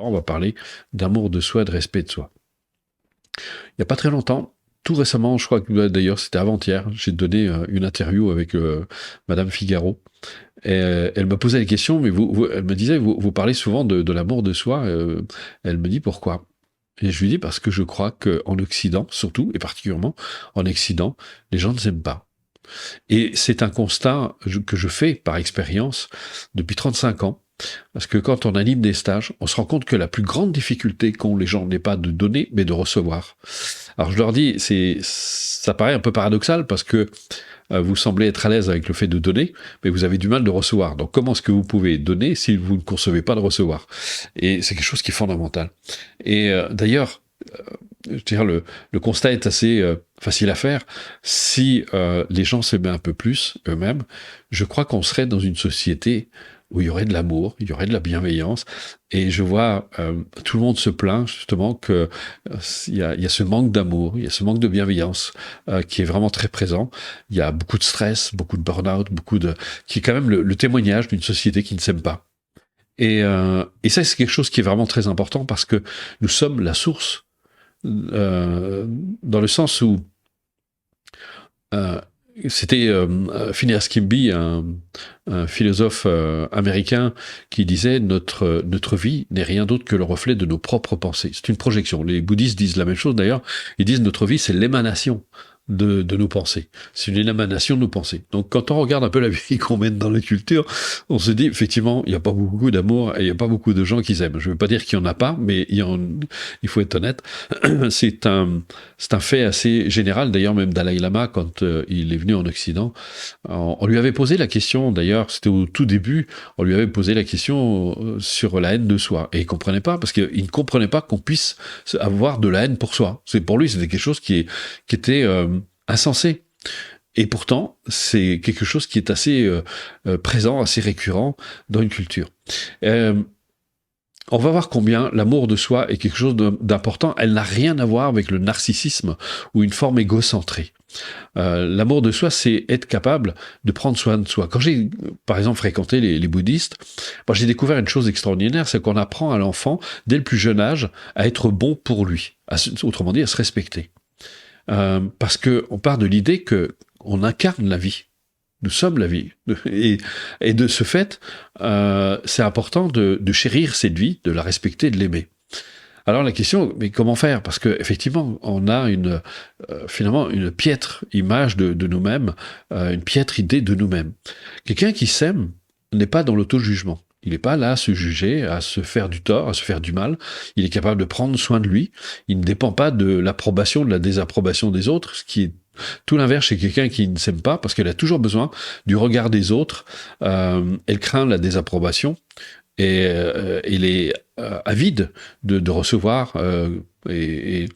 on va parler d'amour de soi, de respect de soi. Il n'y a pas très longtemps, tout récemment, je crois que d'ailleurs c'était avant-hier, j'ai donné une interview avec Madame Figaro. Et elle m'a posé la question, mais elle me disait, vous parlez souvent de l'amour de soi. Elle me dit pourquoi. Et je lui dis parce que je crois qu'en Occident, surtout, et particulièrement en Occident, les gens ne s'aiment pas. Et c'est un constat que je fais par expérience depuis 35 ans. Parce que quand on anime des stages, on se rend compte que la plus grande difficulté qu'ont les gens n'est pas de donner, mais de recevoir. Alors je leur dis, ça paraît un peu paradoxal parce que vous semblez être à l'aise avec le fait de donner, mais vous avez du mal de recevoir. Donc comment est-ce que vous pouvez donner si vous ne concevez pas de recevoir? Et c'est quelque chose qui est fondamental. Et d'ailleurs, je dirais le constat est assez facile à faire. Si les gens s'aimaient un peu plus eux-mêmes, je crois qu'on serait dans une société où il y aurait de l'amour, il y aurait de la bienveillance. Et je vois tout le monde se plaint justement que il y a ce manque d'amour, il y a ce manque de bienveillance qui est vraiment très présent. Il y a beaucoup de stress, beaucoup de burn-out, qui est quand même le témoignage d'une société qui ne s'aime pas. Et ça, c'est quelque chose qui est vraiment très important parce que nous sommes la source, dans le sens où c'était Phineas Kimby, un philosophe américain, qui disait notre vie n'est rien d'autre que le reflet de nos propres pensées. C'est une projection. Les bouddhistes disent la même chose d'ailleurs. Ils disent notre vie, c'est l'émanation de nos pensées. C'est une émanation de nos pensées. Donc quand on regarde un peu la vie qu'on mène dans la culture, on se dit effectivement, il n'y a pas beaucoup d'amour et il n'y a pas beaucoup de gens qui s'aiment. Je ne veux pas dire qu'il n'y en a pas, mais il faut être honnête. C'est un fait assez général. D'ailleurs, même Dalai Lama, quand il est venu en Occident, on lui avait posé la question, d'ailleurs, c'était au tout début, on lui avait posé la question sur la haine de soi. Et il ne comprenait pas, parce qu'il ne comprenait pas qu'on puisse avoir de la haine pour soi. Pour lui, c'était quelque chose qui était insensé. Et pourtant, c'est quelque chose qui est assez présent, assez récurrent dans une culture. On va voir combien l'amour de soi est quelque chose d'important. Elle n'a rien à voir avec le narcissisme ou une forme égocentrée. L'amour de soi, c'est être capable de prendre soin de soi. Quand j'ai, par exemple, fréquenté les bouddhistes, moi, j'ai découvert une chose extraordinaire, c'est qu'on apprend à l'enfant, dès le plus jeune âge, à être bon pour lui. Autrement dit, à se respecter. Parce qu'on part de l'idée qu'on incarne la vie. Nous sommes la vie. Et de ce fait, c'est important de chérir cette vie, de la respecter, de l'aimer. Alors la question, mais comment faire? Parce que effectivement, on a finalement une piètre image de nous-mêmes, une piètre idée de nous-mêmes. Quelqu'un qui s'aime n'est pas dans l'auto-jugement. Il n'est pas là à se juger, à se faire du tort, à se faire du mal. Il est capable de prendre soin de lui. Il ne dépend pas de l'approbation, de la désapprobation des autres, ce qui est tout l'inverse chez quelqu'un qui ne s'aime pas, parce qu'elle a toujours besoin du regard des autres. Elle craint la désapprobation et elle est avide de recevoir et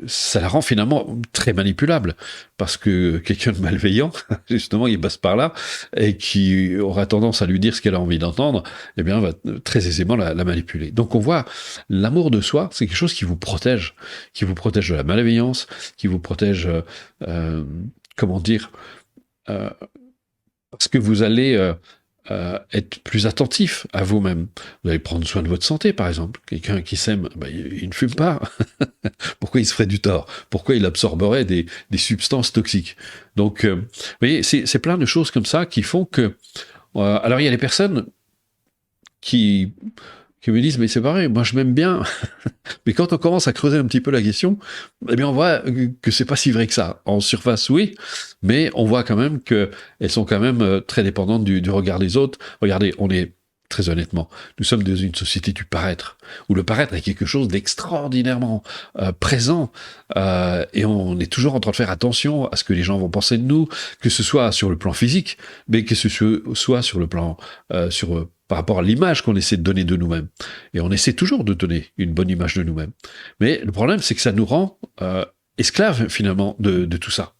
ça la rend finalement très manipulable, parce que quelqu'un de malveillant, justement, il passe par là, et qui aura tendance à lui dire ce qu'elle a envie d'entendre, eh bien, va très aisément la manipuler. Donc on voit, l'amour de soi, c'est quelque chose qui vous protège de la malveillance, qui vous protège, comment dire, parce que vous allez être plus attentif à vous-même. Vous allez prendre soin de votre santé, par exemple. Quelqu'un qui s'aime, il ne fume pas. Pourquoi il se ferait du tort? Pourquoi il absorberait des substances toxiques? Donc, vous voyez, c'est plein de choses comme ça qui font que... alors, il y a des personnes qui me disent, mais c'est pareil, moi je m'aime bien. Mais quand on commence à creuser un petit peu la question, eh bien on voit que c'est pas si vrai que ça. En surface, oui, mais on voit quand même qu'elles sont quand même très dépendantes du regard des autres. Regardez, on est, très honnêtement, nous sommes dans une société du paraître, où le paraître est quelque chose d'extraordinairement présent, et on est toujours en train de faire attention à ce que les gens vont penser de nous, que ce soit sur le plan physique, mais que ce soit sur le plan par rapport à l'image qu'on essaie de donner de nous-mêmes. Et on essaie toujours de donner une bonne image de nous-mêmes. Mais le problème, c'est que ça nous rend esclaves, finalement, de tout ça.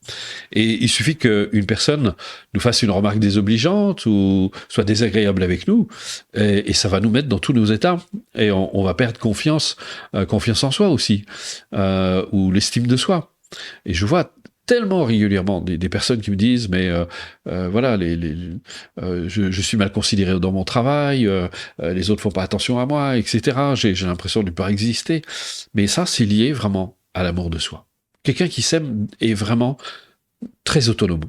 Et il suffit qu'une personne nous fasse une remarque désobligeante ou soit désagréable avec nous, et ça va nous mettre dans tous nos états. Et on va perdre confiance en soi aussi, ou l'estime de soi. Et je vois tellement régulièrement des personnes qui me disent mais voilà je suis mal considéré dans mon travail, les autres font pas attention à moi, etc. J'ai l'impression de ne pas exister. Mais ça, c'est lié vraiment à l'amour de soi. Quelqu'un qui s'aime est vraiment très autonome.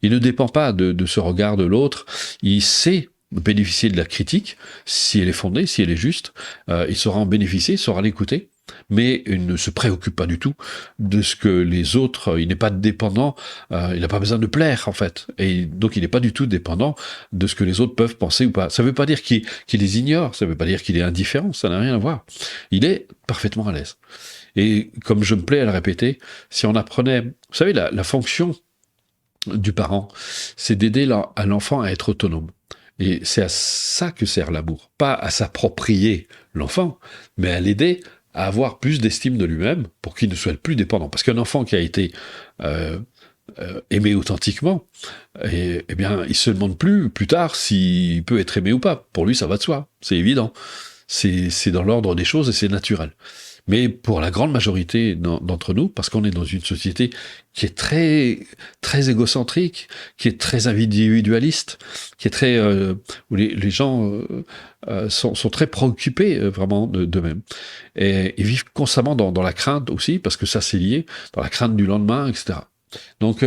Il ne dépend pas de ce regard de l'autre. Il sait bénéficier de la critique, si elle est fondée, si elle est juste. Il saura en bénéficier, il saura l'écouter. Mais il ne se préoccupe pas du tout de ce que les autres, il n'est pas dépendant, il n'a pas besoin de plaire en fait, et donc il n'est pas du tout dépendant de ce que les autres peuvent penser ou pas. Ça ne veut pas dire qu'il les ignore, ça ne veut pas dire qu'il est indifférent, ça n'a rien à voir. Il est parfaitement à l'aise. Et comme je me plais à le répéter, si on apprenait, vous savez, la fonction du parent, c'est d'aider à l'enfant à être autonome. Et c'est à ça que sert l'amour, pas à s'approprier l'enfant, mais à l'aider à avoir plus d'estime de lui-même pour qu'il ne soit plus dépendant. Parce qu'un enfant qui a été aimé authentiquement, eh bien, il se demande plus tard s'il peut être aimé ou pas. Pour lui, ça va de soi, c'est évident. C'est dans l'ordre des choses et c'est naturel. Mais pour la grande majorité d'entre nous, parce qu'on est dans une société qui est très, très égocentrique, qui est très individualiste, qui est très, où les gens sont très préoccupés vraiment d'eux-mêmes. Et vivent constamment dans la crainte aussi, parce que ça c'est lié, dans la crainte du lendemain, etc. Donc,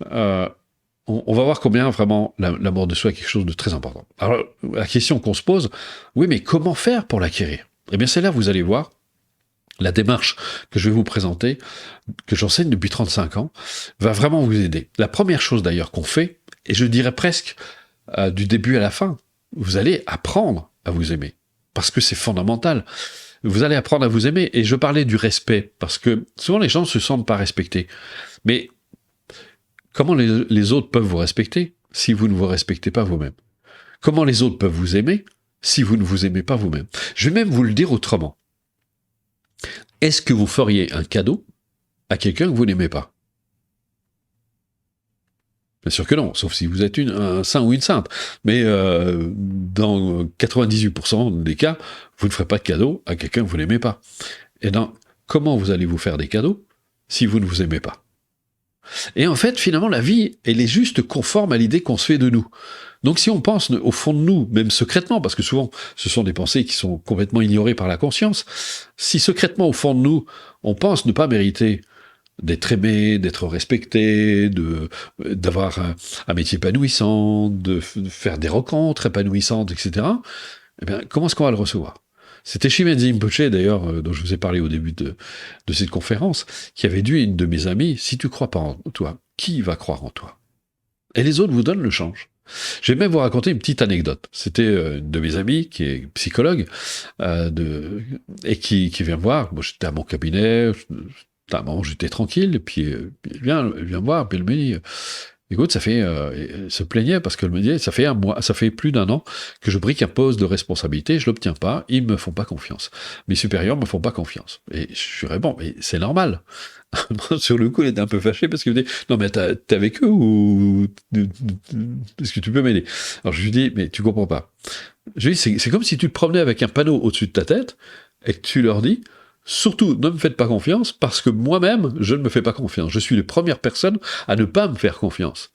on va voir combien vraiment l'amour de soi est quelque chose de très important. Alors, la question qu'on se pose, oui, mais comment faire pour l'acquérir? Eh bien, c'est là, vous allez voir, la démarche que je vais vous présenter, que j'enseigne depuis 35 ans, va vraiment vous aider. La première chose d'ailleurs qu'on fait, et je dirais presque du début à la fin, vous allez apprendre à vous aimer, parce que c'est fondamental. Vous allez apprendre à vous aimer, et je parlais du respect, parce que souvent les gens ne se sentent pas respectés. Mais comment les autres peuvent vous respecter si vous ne vous respectez pas vous-même? Comment les autres peuvent vous aimer si vous ne vous aimez pas vous-même? Je vais même vous le dire autrement. Est-ce que vous feriez un cadeau à quelqu'un que vous n'aimez pas? Bien sûr que non, sauf si vous êtes un saint ou une sainte. Mais dans 98% des cas, vous ne ferez pas de cadeau à quelqu'un que vous n'aimez pas. Et donc, comment vous allez vous faire des cadeaux si vous ne vous aimez pas? Et en fait, finalement, la vie, elle est juste conforme à l'idée qu'on se fait de nous. Donc si on pense au fond de nous, même secrètement, parce que souvent ce sont des pensées qui sont complètement ignorées par la conscience, si secrètement au fond de nous, on pense ne pas mériter d'être aimé, d'être respecté, d'avoir un métier épanouissant, de faire des rencontres épanouissantes, etc., eh bien, comment est-ce qu'on va le recevoir? C'était Shimenji Rinpoche, d'ailleurs, dont je vous ai parlé au début de cette conférence, qui avait dit à une de mes amies, si tu ne crois pas en toi, qui va croire en toi? Et les autres vous donnent le change. Je vais même vous raconter une petite anecdote. C'était une de mes amies qui est psychologue et qui vient me voir. Moi, j'étais à mon cabinet, j'étais tranquille, et puis elle vient me voir, puis elle me dit, écoute, elle se plaignait parce qu'elle me disait, ça fait plus d'1 an que je brique un poste de responsabilité, je l'obtiens pas, ils me font pas confiance. Mes supérieurs me font pas confiance. Et je lui réponds, mais c'est normal. Sur le coup, elle était un peu fâchée parce qu'elle me dit, non mais t'es avec eux ou est-ce que tu peux m'aider? Alors je lui dis, mais tu comprends pas. Je lui dis, c'est comme si tu te promenais avec un panneau au-dessus de ta tête et que tu leur dis, surtout, ne me faites pas confiance, parce que moi-même, je ne me fais pas confiance. Je suis la première personne à ne pas me faire confiance.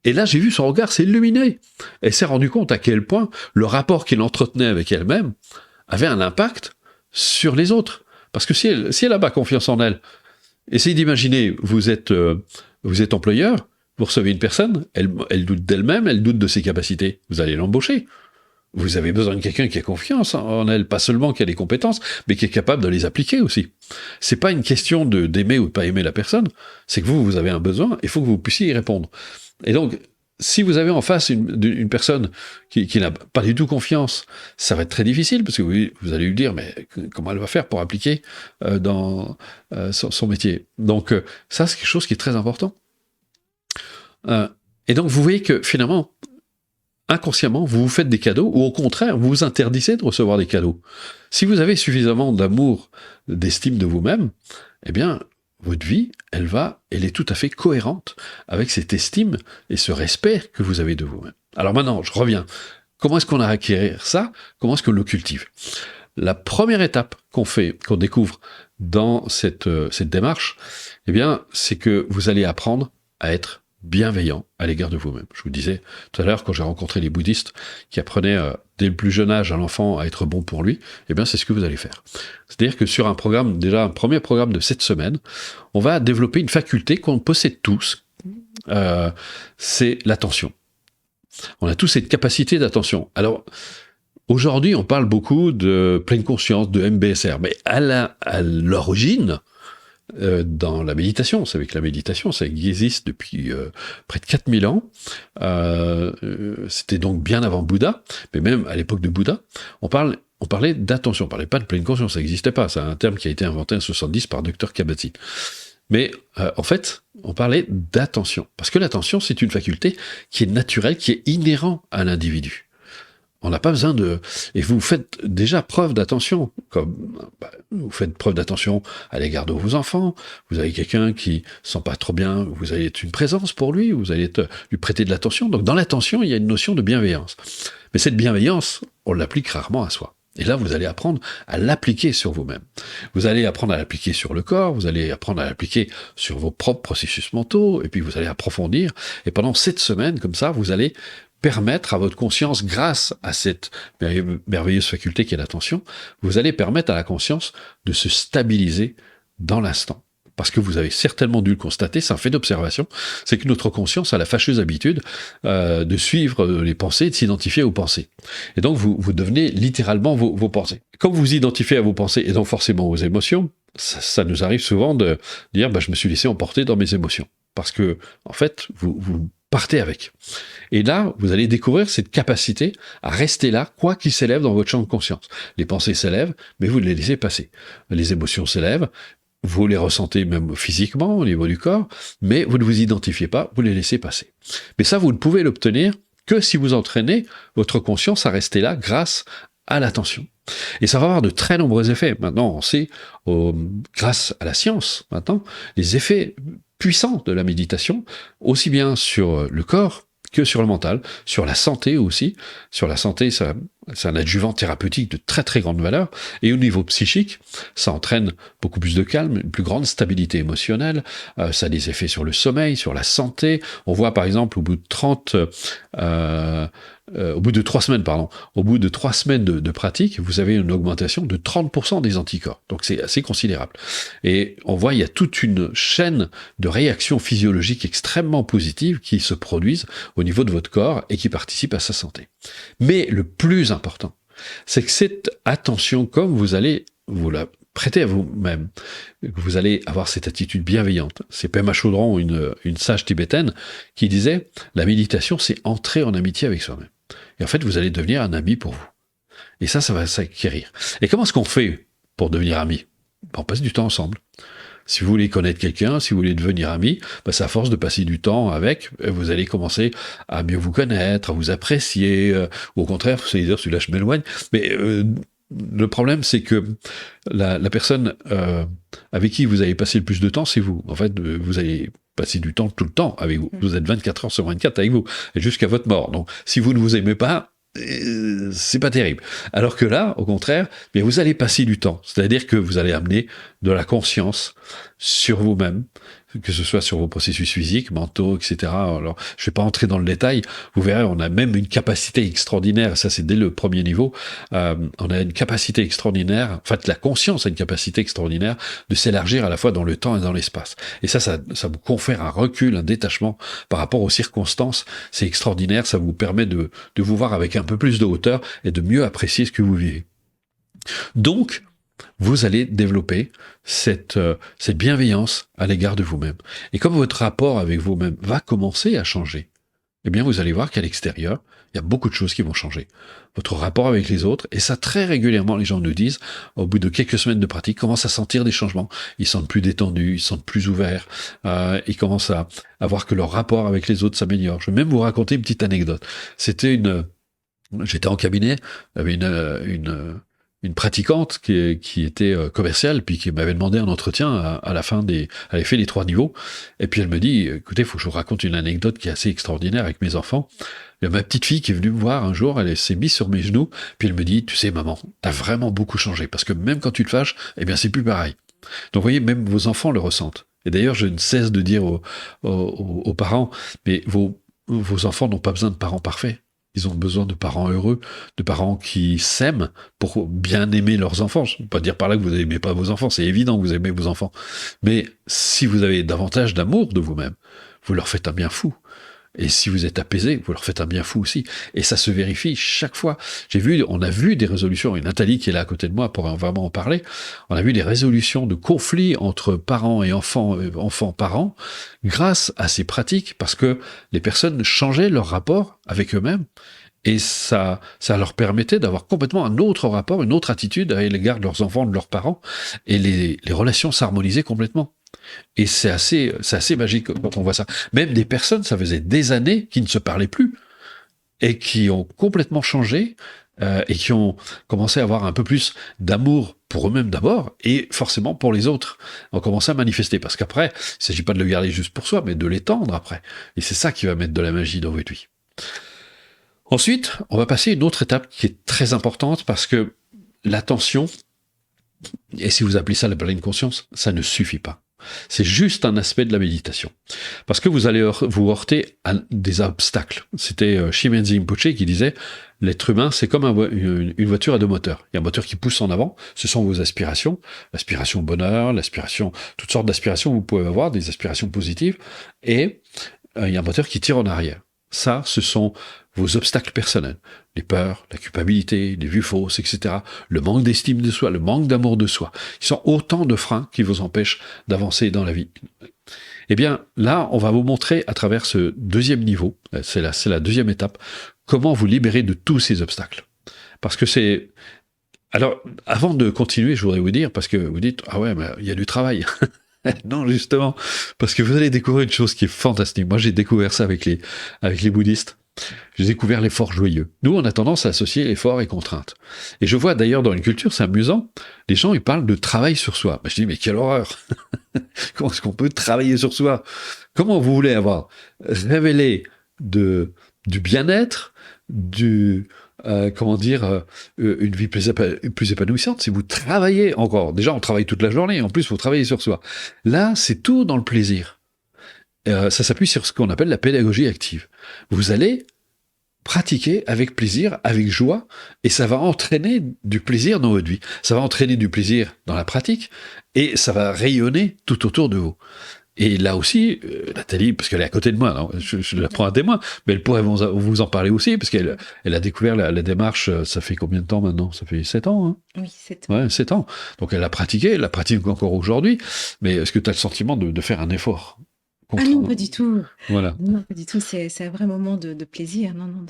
Et là, j'ai vu son regard s'illuminer. Elle s'est rendue compte à quel point le rapport qu'elle entretenait avec elle-même avait un impact sur les autres. Parce que si elle n'a pas confiance en elle, essayez d'imaginer, vous êtes employeur, vous recevez une personne, elle doute d'elle-même, elle doute de ses capacités, vous allez l'embaucher. Vous avez besoin de quelqu'un qui a confiance en elle, pas seulement qui a des compétences, mais qui est capable de les appliquer aussi. C'est pas une question d'aimer ou de pas aimer la personne, c'est que vous avez un besoin, et il faut que vous puissiez y répondre. Et donc, si vous avez en face une personne qui n'a pas du tout confiance, ça va être très difficile, parce que vous allez lui dire, mais comment elle va faire pour appliquer dans son métier? Donc, ça, c'est quelque chose qui est très important. Et donc, vous voyez que finalement, inconsciemment, vous vous faites des cadeaux, ou au contraire, vous vous interdisez de recevoir des cadeaux. Si vous avez suffisamment d'amour, d'estime de vous-même, eh bien, votre vie, elle est tout à fait cohérente avec cette estime et ce respect que vous avez de vous-même. Alors maintenant, je reviens. Comment est-ce qu'on a acquérir ça? Comment est-ce qu'on le cultive? la première étape qu'on découvre dans cette démarche, eh bien, c'est que vous allez apprendre à être bienveillant à l'égard de vous-même. Je vous disais tout à l'heure, quand j'ai rencontré les bouddhistes qui apprenaient dès le plus jeune âge à l'enfant à être bon pour lui, eh bien, c'est ce que vous allez faire. C'est-à-dire que sur un premier programme de 7 semaines, on va développer une faculté qu'on possède tous, c'est l'attention. On a tous cette capacité d'attention. Alors, aujourd'hui, on parle beaucoup de pleine conscience, de MBSR, mais à l'origine, dans la méditation, vous savez que la méditation, ça existe depuis près de 4000 ans, c'était donc bien avant Bouddha, mais même à l'époque de Bouddha, on parlait d'attention, on parlait pas de pleine conscience, ça n'existait pas, c'est un terme qui a été inventé en 70 par Dr Kabat-Zinn. Mais en fait, on parlait d'attention, parce que l'attention, c'est une faculté qui est naturelle, qui est inhérente à l'individu. On n'a pas besoin de... Et vous faites déjà preuve d'attention, vous faites preuve d'attention à l'égard de vos enfants, vous avez quelqu'un qui sent pas trop bien, vous allez être une présence pour lui, vous allez lui prêter de l'attention. Donc dans l'attention, il y a une notion de bienveillance. Mais cette bienveillance, on l'applique rarement à soi. Et là, vous allez apprendre à l'appliquer sur vous-même. Vous allez apprendre à l'appliquer sur le corps, vous allez apprendre à l'appliquer sur vos propres processus mentaux, et puis vous allez approfondir. Et pendant 7 semaines, comme ça, vous allez permettre à votre conscience, grâce à cette merveilleuse faculté qui est l'attention, vous allez permettre à la conscience de se stabiliser dans l'instant. Parce que vous avez certainement dû le constater, c'est un fait d'observation, c'est que notre conscience a la fâcheuse habitude de suivre les pensées, de s'identifier aux pensées. Et donc vous devenez littéralement vos pensées. Quand vous vous identifiez à vos pensées et donc forcément aux émotions, ça nous arrive souvent de dire je me suis laissé emporter dans mes émotions. Parce que, en fait, vous partez avec. Et là, vous allez découvrir cette capacité à rester là, quoi qu'il s'élève dans votre champ de conscience. Les pensées s'élèvent, mais vous les laissez passer. Les émotions s'élèvent, vous les ressentez même physiquement, au niveau du corps, mais vous ne vous identifiez pas, vous les laissez passer. Mais ça, vous ne pouvez l'obtenir que si vous entraînez votre conscience à rester là grâce à l'attention. Et ça va avoir de très nombreux effets. Maintenant, on sait, grâce à la science, maintenant, les effets puissants de la méditation, aussi bien sur le corps que sur le mental, sur la santé aussi. Sur la santé, c'est un adjuvant thérapeutique de très très grande valeur. Et au niveau psychique, ça entraîne beaucoup plus de calme, une plus grande stabilité émotionnelle. Ça a des effets sur le sommeil, sur la santé. On voit par exemple au bout de 3 semaines de pratique, vous avez une augmentation de 30% des anticorps. Donc c'est assez considérable. Et on voit, il y a toute une chaîne de réactions physiologiques extrêmement positives qui se produisent au niveau de votre corps et qui participent à sa santé. Mais le plus important, c'est que cette attention, comme vous allez vous la prêter à vous-même, vous allez avoir cette attitude bienveillante. C'est Pema Chodron, une sage tibétaine, qui disait « La méditation, c'est entrer en amitié avec soi-même. » Et en fait, vous allez devenir un ami pour vous. Et ça va s'acquérir. Et comment est-ce qu'on fait pour devenir ami ? On passe du temps ensemble. Si vous voulez connaître quelqu'un, si vous voulez devenir ami, c'est à force de passer du temps avec, vous allez commencer à mieux vous connaître, à vous apprécier, ou au contraire, vous allez dire, celui-là, je m'éloigne. Mais le problème, c'est que la personne avec qui vous allez passer le plus de temps, c'est vous. En fait, vous allez passer du temps tout le temps avec vous. Vous êtes 24 heures sur 24 avec vous, et jusqu'à votre mort. Donc, si vous ne vous aimez pas, c'est pas terrible. Alors que là, au contraire, bien vous allez passer du temps. C'est-à-dire que vous allez amener de la conscience sur vous-même, que ce soit sur vos processus physiques, mentaux, etc. Alors, je ne vais pas entrer dans le détail. Vous verrez, on a même une capacité extraordinaire. Ça, c'est dès le premier niveau. On a une capacité extraordinaire. En fait, la conscience a une capacité extraordinaire de s'élargir à la fois dans le temps et dans l'espace. Et ça vous confère un recul, un détachement par rapport aux circonstances. C'est extraordinaire. Ça vous permet de vous voir avec un peu plus de hauteur et de mieux apprécier ce que vous vivez. Donc, vous allez développer cette bienveillance à l'égard de vous-même. Et comme votre rapport avec vous-même va commencer à changer, eh bien vous allez voir qu'à l'extérieur, il y a beaucoup de choses qui vont changer. Votre rapport avec les autres, et ça très régulièrement, les gens nous disent, au bout de quelques semaines de pratique, commencent à sentir des changements. Ils sentent plus détendus, ils sentent plus ouverts, ils commencent à voir que leur rapport avec les autres s'améliore. Je vais même vous raconter une petite anecdote. J'étais en cabinet, il y avait une une pratiquante qui était commerciale, puis qui m'avait demandé un entretien à la fin elle avait fait les 3 niveaux, et puis elle me dit, écoutez, il faut que je vous raconte une anecdote qui est assez extraordinaire avec mes enfants. Il y a ma petite fille qui est venue me voir un jour, elle s'est mise sur mes genoux, puis elle me dit, tu sais maman, t'as vraiment beaucoup changé, parce que même quand tu te fâches, eh bien c'est plus pareil. Donc vous voyez, même vos enfants le ressentent. Et d'ailleurs, je ne cesse de dire aux parents, mais vos enfants n'ont pas besoin de parents parfaits. Ils ont besoin de parents heureux, de parents qui s'aiment pour bien aimer leurs enfants. Je ne veux pas dire par là que vous n'aimez pas vos enfants, c'est évident que vous aimez vos enfants. Mais si vous avez davantage d'amour de vous-même, vous leur faites un bien fou. Et si vous êtes apaisé, vous leur faites un bien fou aussi. Et ça se vérifie chaque fois. On a vu des résolutions, et Nathalie qui est là à côté de moi pour vraiment en parler, on a vu des résolutions de conflits entre parents et enfants-parents, grâce à ces pratiques, parce que les personnes changeaient leur rapport avec eux-mêmes, et ça leur permettait d'avoir complètement un autre rapport, une autre attitude à l'égard de leurs enfants, de leurs parents, et les relations s'harmonisaient complètement. Et c'est assez magique quand on voit ça. Même des personnes, ça faisait des années qui ne se parlaient plus et qui ont complètement changé et qui ont commencé à avoir un peu plus d'amour pour eux-mêmes d'abord et forcément pour les autres. On commence à manifester parce qu'après, il ne s'agit pas de le garder juste pour soi, mais de l'étendre après. Et c'est ça qui va mettre de la magie dans votre vie. Ensuite, on va passer à une autre étape qui est très importante parce que l'attention, et si vous appelez ça la pleine conscience, ça ne suffit pas. C'est juste un aspect de la méditation. Parce que vous allez vous heurter à des obstacles. C'était Shimenzi Rinpoché qui disait « L'être humain, c'est comme une voiture à 2 moteurs. Il y a un moteur qui pousse en avant, ce sont vos aspirations, l'aspiration au bonheur, l'aspiration, toutes sortes d'aspirations que vous pouvez avoir, des aspirations positives, et il y a un moteur qui tire en arrière. Ça, ce sont vos obstacles personnels, les peurs, la culpabilité, les vues fausses, etc., le manque d'estime de soi, le manque d'amour de soi, qui sont autant de freins qui vous empêchent d'avancer dans la vie. Eh bien, là, on va vous montrer à travers ce 2e niveau, c'est la 2e étape, comment vous libérer de tous ces obstacles. Parce que c'est... Alors, avant de continuer, je voudrais vous dire, parce que vous dites, ah ouais, mais il y a du travail. Non, justement, parce que vous allez découvrir une chose qui est fantastique. Moi, j'ai découvert ça avec les bouddhistes. J'ai découvert l'effort joyeux. Nous, on a tendance à associer effort et contrainte. Et je vois d'ailleurs dans une culture, c'est amusant, les gens, ils parlent de travail sur soi. Je dis, mais quelle horreur. Comment est-ce qu'on peut travailler sur soi? Comment vous voulez avoir révélé du bien-être, une vie plus épanouissante si vous travaillez encore. Déjà, on travaille toute la journée, en plus, il faut travailler sur soi. Là, c'est tout dans le plaisir. Ça s'appuie sur ce qu'on appelle la pédagogie active. Vous allez pratiquer avec plaisir, avec joie, et ça va entraîner du plaisir dans votre vie. Ça va entraîner du plaisir dans la pratique, et ça va rayonner tout autour de vous. Et là aussi, Nathalie, parce qu'elle est à côté de moi, non, je la prends à témoin, mais elle pourrait vous en parler aussi, parce qu'elle a découvert la démarche, ça fait combien de temps maintenant? Ça fait 7 ans, hein? Oui, 7 ans. Ouais, 7 ans. Donc elle a pratiqué, elle la pratique encore aujourd'hui, mais est-ce que tu as le sentiment de faire un effort Ah non, pas du tout. Voilà. Non, pas du tout. C'est un vrai moment de plaisir. Non, non,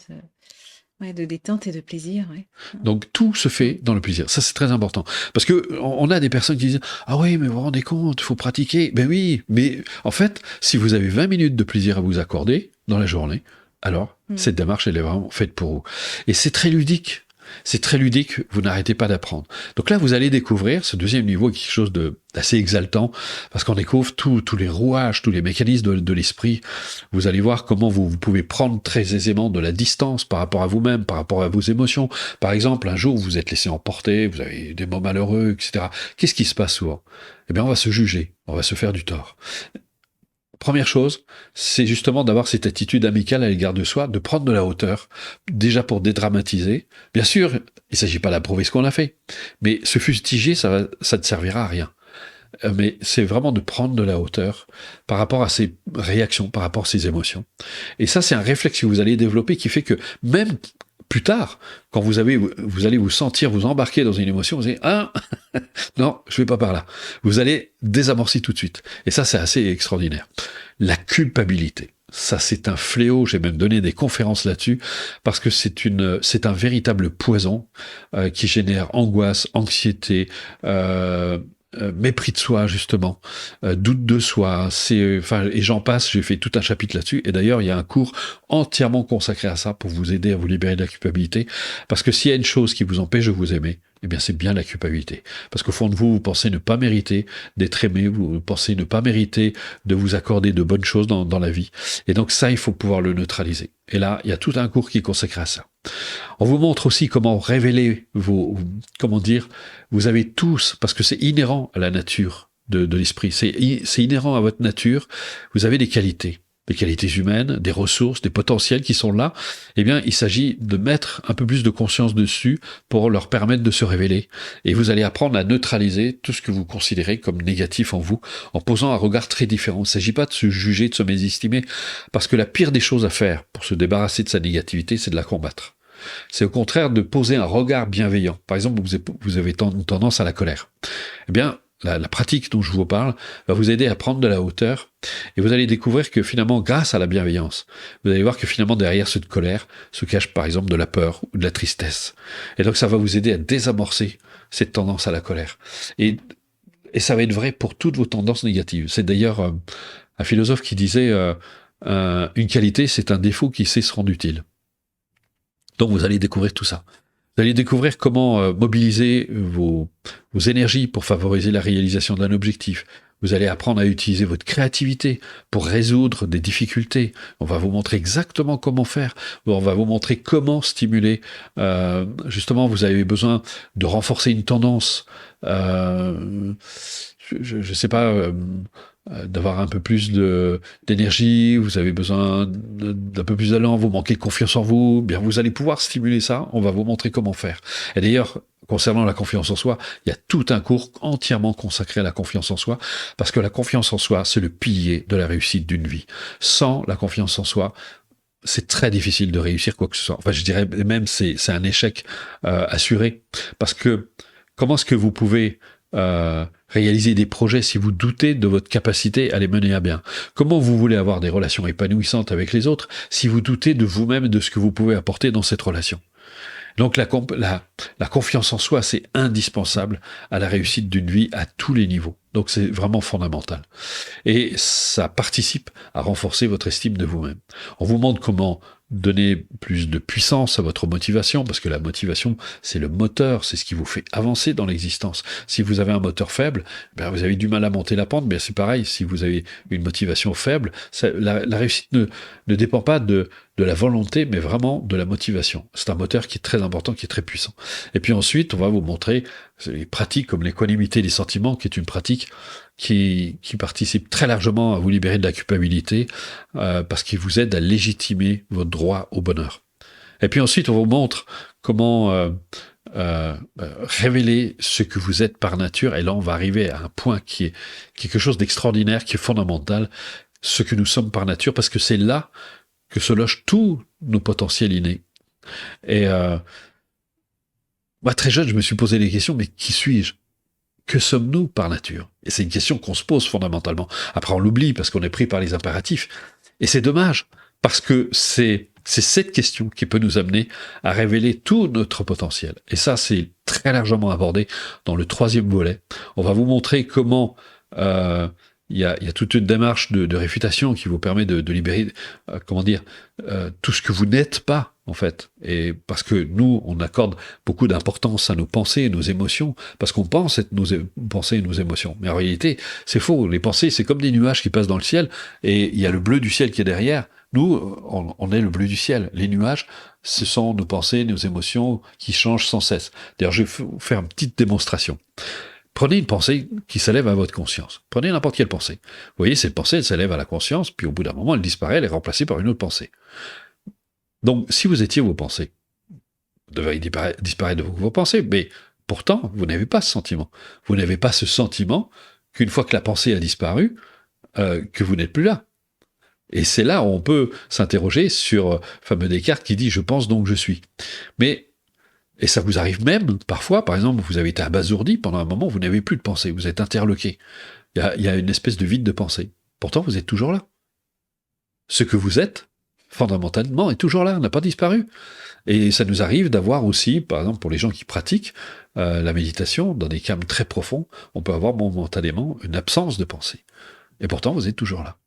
ouais, de détente et de plaisir. Ouais. Donc tout se fait dans le plaisir. Ça, c'est très important. Parce que on a des personnes qui disent « Ah oui, mais vous vous rendez compte, il faut pratiquer. » Ben oui, mais en fait, si vous avez 20 minutes de plaisir à vous accorder dans la journée, alors cette démarche, elle est vraiment faite pour vous. Et c'est très ludique. C'est très ludique, vous n'arrêtez pas d'apprendre. Donc là, vous allez découvrir ce 2e niveau, quelque chose d'assez exaltant, parce qu'on découvre tous les rouages, tous les mécanismes de l'esprit. Vous allez voir comment vous pouvez prendre très aisément de la distance par rapport à vous-même, par rapport à vos émotions. Par exemple, un jour, vous vous êtes laissé emporter, vous avez des mots malheureux, etc. Qu'est-ce qui se passe souvent? Eh bien, on va se juger, on va se faire du tort. Première chose, c'est justement d'avoir cette attitude amicale à l'égard de soi, de prendre de la hauteur, déjà pour dédramatiser. Bien sûr, il ne s'agit pas d'approuver ce qu'on a fait, mais se fustiger, ça ne servira à rien. Mais c'est vraiment de prendre de la hauteur par rapport à ses réactions, par rapport à ses émotions. Et ça, c'est un réflexe que vous allez développer qui fait que même plus tard, quand vous allez vous sentir vous embarquer dans une émotion, vous allez non, je vais pas par là. Vous allez désamorcer tout de suite. Et ça, c'est assez extraordinaire. La culpabilité. Ça, c'est un fléau. J'ai même donné des conférences là-dessus parce que c'est un véritable poison qui génère angoisse, anxiété, mépris de soi justement, doute de soi, et j'en passe, j'ai fait tout un chapitre là-dessus, et d'ailleurs il y a un cours entièrement consacré à ça pour vous aider à vous libérer de la culpabilité, parce que s'il y a une chose qui vous empêche de vous aimer, eh bien c'est bien la culpabilité. Parce qu'au fond de vous, vous pensez ne pas mériter d'être aimé, vous pensez ne pas mériter de vous accorder de bonnes choses dans la vie. Et donc ça, il faut pouvoir le neutraliser. Et là, il y a tout un cours qui est consacré à ça. On vous montre aussi comment révéler comment dire, vous avez tous, parce que c'est inhérent à la nature de l'esprit, c'est inhérent à votre nature, vous avez des qualités humaines, des ressources, des potentiels qui sont là. Eh bien, il s'agit de mettre un peu plus de conscience dessus pour leur permettre de se révéler. Et vous allez apprendre à neutraliser tout ce que vous considérez comme négatif en vous, en posant un regard très différent. Il ne s'agit pas de se juger, de se mésestimer, parce que la pire des choses à faire pour se débarrasser de sa négativité, c'est de la combattre. C'est au contraire de poser un regard bienveillant. Par exemple, vous avez tendance à la colère. Eh bien, la pratique dont je vous parle va vous aider à prendre de la hauteur et vous allez découvrir que finalement, grâce à la bienveillance, vous allez voir que finalement derrière cette colère se cache par exemple de la peur ou de la tristesse. Et donc ça va vous aider à désamorcer cette tendance à la colère. Et ça va être vrai pour toutes vos tendances négatives. C'est d'ailleurs un philosophe qui disait une qualité, c'est un défaut qui sait se rendre utile. Donc vous allez découvrir tout ça. Vous allez découvrir comment mobiliser vos énergies pour favoriser la réalisation d'un objectif. Vous allez apprendre à utiliser votre créativité pour résoudre des difficultés. On va vous montrer exactement comment faire. On va vous montrer comment stimuler. Justement, vous avez besoin de renforcer une tendance. Je ne sais pas... d'avoir un peu plus d'énergie, vous avez besoin d'un peu plus d'allant, vous manquez de confiance en vous, bien vous allez pouvoir stimuler ça, on va vous montrer comment faire. Et d'ailleurs, concernant la confiance en soi, il y a tout un cours entièrement consacré à la confiance en soi, parce que la confiance en soi, c'est le pilier de la réussite d'une vie. Sans la confiance en soi, c'est très difficile de réussir quoi que ce soit. Enfin, je dirais même c'est un échec assuré, parce que comment est-ce que vous pouvez réaliser des projets si vous doutez de votre capacité à les mener à bien? Comment vous voulez avoir des relations épanouissantes avec les autres si vous doutez de vous-même et de ce que vous pouvez apporter dans cette relation? Donc la confiance en soi, c'est indispensable à la réussite d'une vie à tous les niveaux. Donc c'est vraiment fondamental. Et ça participe à renforcer votre estime de vous-même. On vous montre comment donner plus de puissance à votre motivation, parce que la motivation, c'est le moteur, c'est ce qui vous fait avancer dans l'existence. Si vous avez un moteur faible, ben vous avez du mal à monter la pente, mais c'est pareil, si vous avez une motivation faible, la réussite ne dépend pas de la volonté, mais vraiment de la motivation. C'est un moteur qui est très important, qui est très puissant. Et puis ensuite, on va vous montrer les pratiques comme l'équanimité des sentiments, qui est une pratique qui participe très largement à vous libérer de la culpabilité, parce qu'il vous aide à légitimer votre droit au bonheur. Et puis ensuite, on vous montre comment révéler ce que vous êtes par nature, et là on va arriver à un point qui est quelque chose d'extraordinaire, qui est fondamental, ce que nous sommes par nature, parce que c'est là que se logent tous nos potentiels innés. Et moi, très jeune, je me suis posé des questions, mais qui suis-je ? Que sommes-nous par nature? Et c'est une question qu'on se pose fondamentalement. Après, on l'oublie parce qu'on est pris par les impératifs. Et c'est dommage, parce que c'est cette question qui peut nous amener à révéler tout notre potentiel. Et ça, c'est très largement abordé dans le 3e volet. On va vous montrer comment il y a toute une démarche de réfutation qui vous permet de libérer, tout ce que vous n'êtes pas, en fait. Et parce que nous, on accorde beaucoup d'importance à nos pensées et nos émotions, parce qu'on pense être nos pensées et nos émotions. Mais en réalité, c'est faux. Les pensées, c'est comme des nuages qui passent dans le ciel, et il y a le bleu du ciel qui est derrière. Nous, on est le bleu du ciel. Les nuages, ce sont nos pensées, nos émotions qui changent sans cesse. D'ailleurs, je vais vous faire une petite démonstration. Prenez une pensée qui s'élève à votre conscience. Prenez n'importe quelle pensée. Vous voyez, cette pensée, elle s'élève à la conscience, puis au bout d'un moment, elle disparaît, elle est remplacée par une autre pensée. Donc, si vous étiez vos pensées, vous devriez disparaître de vos pensées, mais pourtant, vous n'avez pas ce sentiment. Vous n'avez pas ce sentiment qu'une fois que la pensée a disparu, que vous n'êtes plus là. Et c'est là où on peut s'interroger sur le fameux Descartes qui dit « je pense donc je suis ». Mais, et ça vous arrive même, parfois, par exemple, vous avez été abasourdi pendant un moment, vous n'avez plus de pensée, vous êtes interloqué. Il y a une espèce de vide de pensée. Pourtant, vous êtes toujours là. Ce que vous êtes, fondamentalement, est toujours là, n'a pas disparu. Et ça nous arrive d'avoir aussi, par exemple, pour les gens qui pratiquent la méditation, dans des calmes très profonds, on peut avoir momentanément une absence de pensée. Et pourtant, vous êtes toujours là.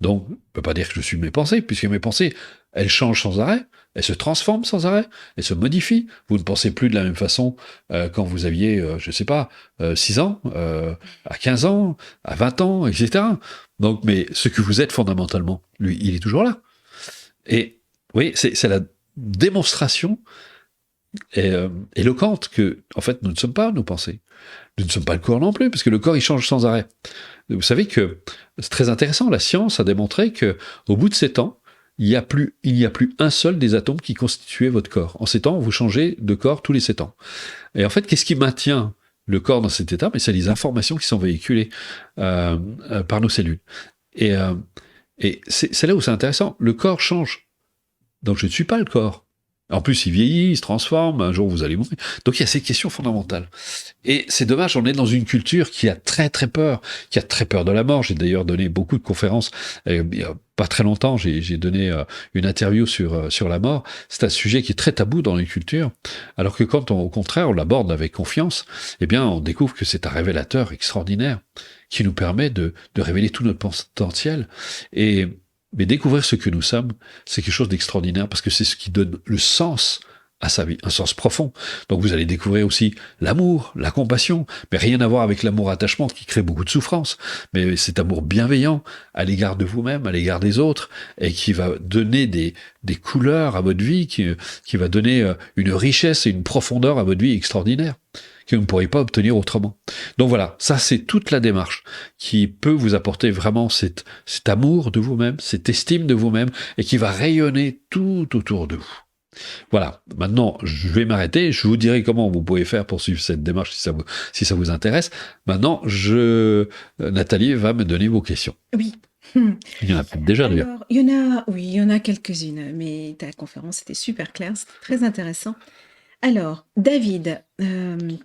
Donc, on ne peut pas dire que je suis mes pensées, puisque mes pensées, elles changent sans arrêt, elles se transforment sans arrêt, elles se modifient. Vous ne pensez plus de la même façon quand vous aviez, je ne sais pas, 6 ans, à 15 ans, à 20 ans, etc. Donc, mais ce que vous êtes fondamentalement, lui, il est toujours là. Et oui, c'est la démonstration éloquente que, en fait, nous ne sommes pas nos pensées. Nous ne sommes pas le corps non plus, parce que le corps, il change sans arrêt. Vous savez que c'est très intéressant, la science a démontré que au bout de 7 ans, il n'y a plus un seul des atomes qui constituaient votre corps. En 7 ans, vous changez de corps tous les 7 ans. Et en fait, qu'est-ce qui maintient le corps dans cet état? Mais c'est les informations qui sont véhiculées par nos cellules. Et, euh, et c'est là où c'est intéressant. Le corps change. Donc je ne suis pas le corps. En plus, il vieillit, il se transforme, un jour vous allez mourir. Donc il y a ces questions fondamentales. Et c'est dommage, on est dans une culture qui a très très peur, qui a très peur de la mort. J'ai d'ailleurs donné beaucoup de conférences, il y a pas très longtemps, j'ai donné une interview sur la mort. C'est un sujet qui est très tabou dans les cultures, alors que quand au contraire on l'aborde avec confiance, eh bien on découvre que c'est un révélateur extraordinaire qui nous permet de révéler tout notre potentiel. Mais découvrir ce que nous sommes, c'est quelque chose d'extraordinaire parce que c'est ce qui donne le sens à sa vie, un sens profond. Donc vous allez découvrir aussi l'amour, la compassion, mais rien à voir avec l'amour-attachement qui crée beaucoup de souffrance, mais cet amour bienveillant à l'égard de vous-même, à l'égard des autres, et qui va donner des couleurs à votre vie, qui va donner une richesse et une profondeur à votre vie extraordinaire que vous ne pourrez pas obtenir autrement. Donc voilà, ça c'est toute la démarche qui peut vous apporter vraiment cet amour de vous-même, cette estime de vous-même, et qui va rayonner tout autour de vous. Voilà, maintenant je vais m'arrêter, je vous dirai comment vous pouvez faire pour suivre cette démarche si ça vous intéresse. Maintenant, Nathalie va me donner vos questions. Oui. Il y en a peut-être déjà d'ailleurs. Alors, il y en a quelques-unes, mais ta conférence était super claire, c'était très intéressant. Alors, David,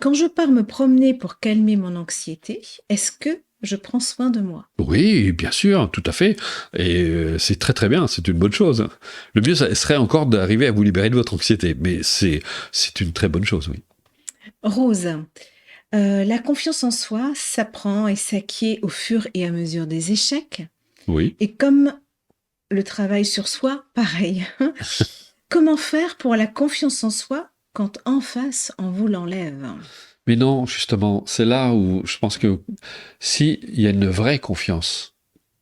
quand je pars me promener pour calmer mon anxiété, est-ce que je prends soin de moi? Oui, bien sûr, tout à fait. Et c'est très très bien, c'est une bonne chose. Le mieux, ça serait encore d'arriver à vous libérer de votre anxiété, mais c'est une très bonne chose, oui. Rose, la confiance en soi s'apprend et s'acquiert au fur et à mesure des échecs. Oui. Et comme le travail sur soi, pareil. Comment faire pour la confiance en soi quand en face on vous l'enlève? Mais non, justement, c'est là où je pense que s'il y a une vraie confiance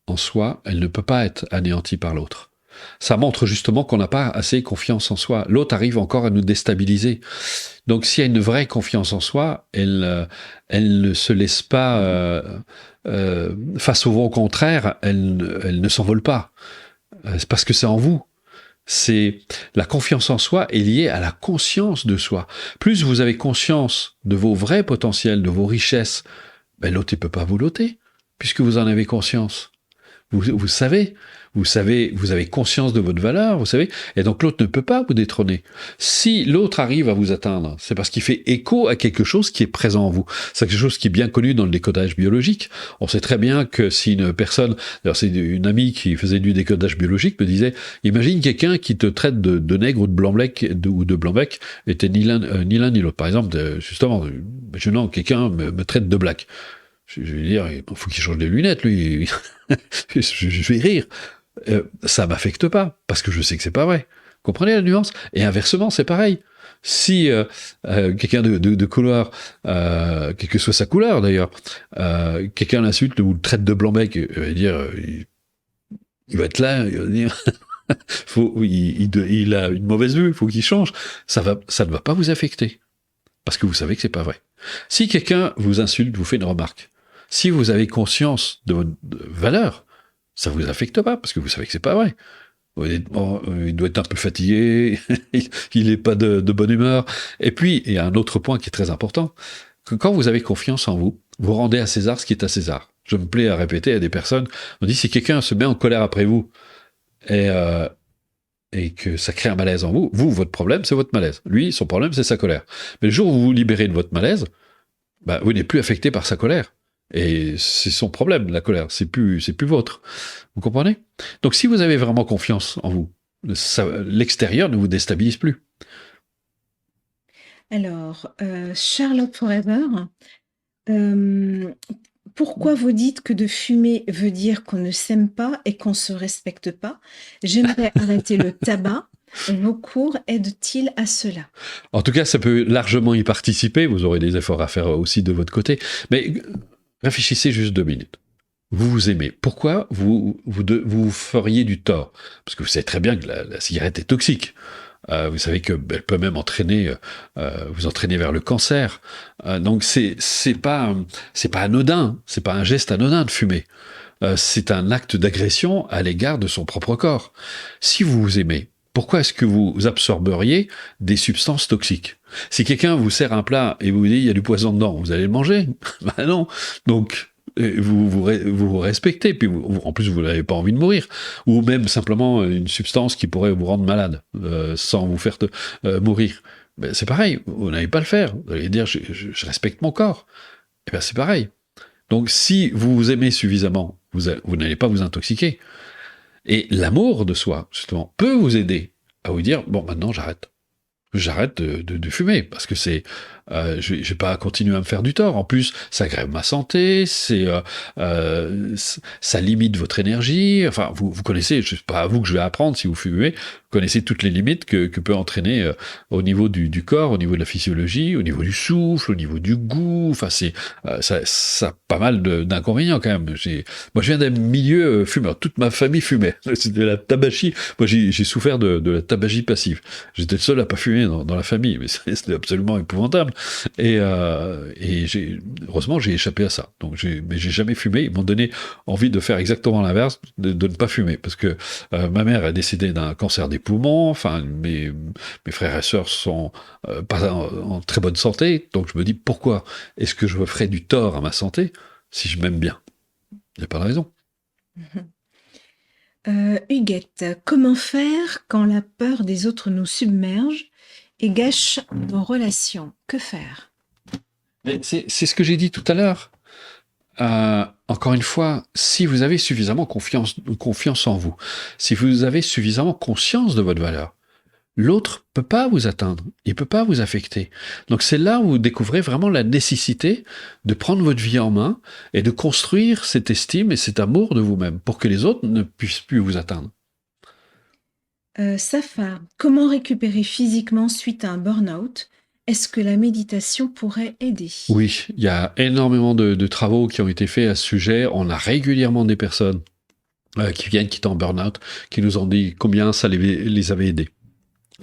en soi, elle ne peut pas être anéantie par l'autre. Ça montre justement qu'on n'a pas assez confiance en soi. L'autre arrive encore à nous déstabiliser. Donc s'il y a une vraie confiance en soi, elle ne se laisse pas, face au vent contraire, elle ne s'envole pas. C'est parce que c'est en vous. C'est la confiance en soi est liée à la conscience de soi. Plus vous avez conscience de vos vrais potentiels, de vos richesses, ben l'autre ne peut pas vous l'ôter, puisque vous en avez conscience. Vous savez, vous avez conscience de votre valeur, vous savez, et donc l'autre ne peut pas vous détrôner. Si l'autre arrive à vous atteindre, c'est parce qu'il fait écho à quelque chose qui est présent en vous. C'est quelque chose qui est bien connu dans le décodage biologique. On sait très bien que si une personne, d'ailleurs c'est une amie qui faisait du décodage biologique, me disait, imagine quelqu'un qui te traite de nègre ou de blanc-bec, ou de blanc-bec, était ni l'un ni l'autre. Par exemple, justement, imaginons quelqu'un me traite de black. Je vais dire, il faut qu'il change des lunettes, lui. Je vais rire. Ça m'affecte pas, parce que je sais que c'est pas vrai. Comprenez la nuance? Et inversement, c'est pareil. Si quelqu'un de couleur, quelle que soit sa couleur d'ailleurs, quelqu'un l'insulte ou le traite de blanc-bec, il va dire, il va être là, il va dire, il a une mauvaise vue, il faut qu'il change. Ça ne va pas vous affecter, parce que vous savez que c'est pas vrai. Si quelqu'un vous insulte, vous fait une remarque, si vous avez conscience de votre valeur, ça vous affecte pas, parce que vous savez que c'est pas vrai. Honnêtement, il doit être un peu fatigué, il n'est pas de bonne humeur. Et puis, il y a un autre point qui est très important, que quand vous avez confiance en vous, vous rendez à César ce qui est à César. Je me plais à répéter à des personnes, on dit si quelqu'un se met en colère après vous, et que ça crée un malaise en vous, votre problème, c'est votre malaise. Lui, son problème, c'est sa colère. Mais le jour où vous vous libérez de votre malaise, bah, vous n'êtes plus affecté par sa colère. Et c'est son problème, la colère. C'est plus vôtre. Vous comprenez? Donc, si vous avez vraiment confiance en vous, l'extérieur ne vous déstabilise plus. Alors, Charlotte Forever, euh, Pourquoi vous dites que de fumer veut dire qu'on ne s'aime pas et qu'on se respecte pas? J'aimerais arrêter le tabac. Vos cours aident-ils à cela? En tout cas, ça peut largement y participer. Vous aurez des efforts à faire aussi de votre côté. Mais réfléchissez juste 2 minutes. Vous vous aimez. Pourquoi vous feriez du tort? Parce que vous savez très bien que la cigarette est toxique. Vous savez qu'elle peut même vous entraîner vers le cancer. Donc c'est pas anodin. C'est pas un geste anodin de fumer. C'est un acte d'agression à l'égard de son propre corps. Si vous vous aimez, pourquoi est-ce que vous absorberiez des substances toxiques? Si quelqu'un vous sert un plat et vous dit il y a du poison dedans, vous allez le manger? Ben non. Donc vous respectez, puis en plus vous n'avez pas envie de mourir, ou même simplement une substance qui pourrait vous rendre malade sans vous faire mourir. Ben, c'est pareil, vous n'allez pas le faire. Vous allez dire je respecte mon corps. Et ben c'est pareil. Donc si vous vous aimez suffisamment, vous n'allez pas vous intoxiquer. Et l'amour de soi, justement, peut vous aider à vous dire bon, maintenant j'arrête. J'arrête de fumer parce que je vais pas continuer à me faire du tort. En plus, ça grève ma santé, ça limite votre énergie. Enfin, vous connaissez, c'est pas à vous que je vais apprendre si vous fumez. Vous connaissez toutes les limites que peut entraîner au niveau du corps, au niveau de la physiologie, au niveau du souffle, au niveau du goût. Enfin, ça a pas mal d'inconvénients quand même. Moi, je viens d'un milieu fumeur. Toute ma famille fumait. C'était de la tabagie. Moi, j'ai souffert de la tabagie passive. J'étais le seul à pas fumer dans la famille, mais c'était absolument épouvantable. Et heureusement, j'ai échappé à ça. Mais j'ai jamais fumé. Ils m'ont donné envie de faire exactement l'inverse, de ne pas fumer, parce que ma mère est décédée d'un cancer des poumons. Enfin, mes frères et sœurs sont pas en très bonne santé. Donc je me dis pourquoi est-ce que je me ferais du tort à ma santé si je m'aime bien? Il n'y a pas de raison. Huguette, comment faire quand la peur des autres nous submerge et gâche nos relations? Que faire? Mais c'est ce que j'ai dit tout à l'heure. Encore une fois, si vous avez suffisamment confiance en vous, si vous avez suffisamment conscience de votre valeur, l'autre peut pas vous atteindre, il peut pas vous affecter. Donc c'est là où vous découvrez vraiment la nécessité de prendre votre vie en main et de construire cette estime et cet amour de vous-même pour que les autres ne puissent plus vous atteindre. Safa, comment récupérer physiquement suite à un burn-out? Est-ce que la méditation pourrait aider? Oui, il y a énormément de travaux qui ont été faits à ce sujet. On a régulièrement des personnes qui viennent, qui sont en burn-out, qui nous ont dit combien ça les avait aidés.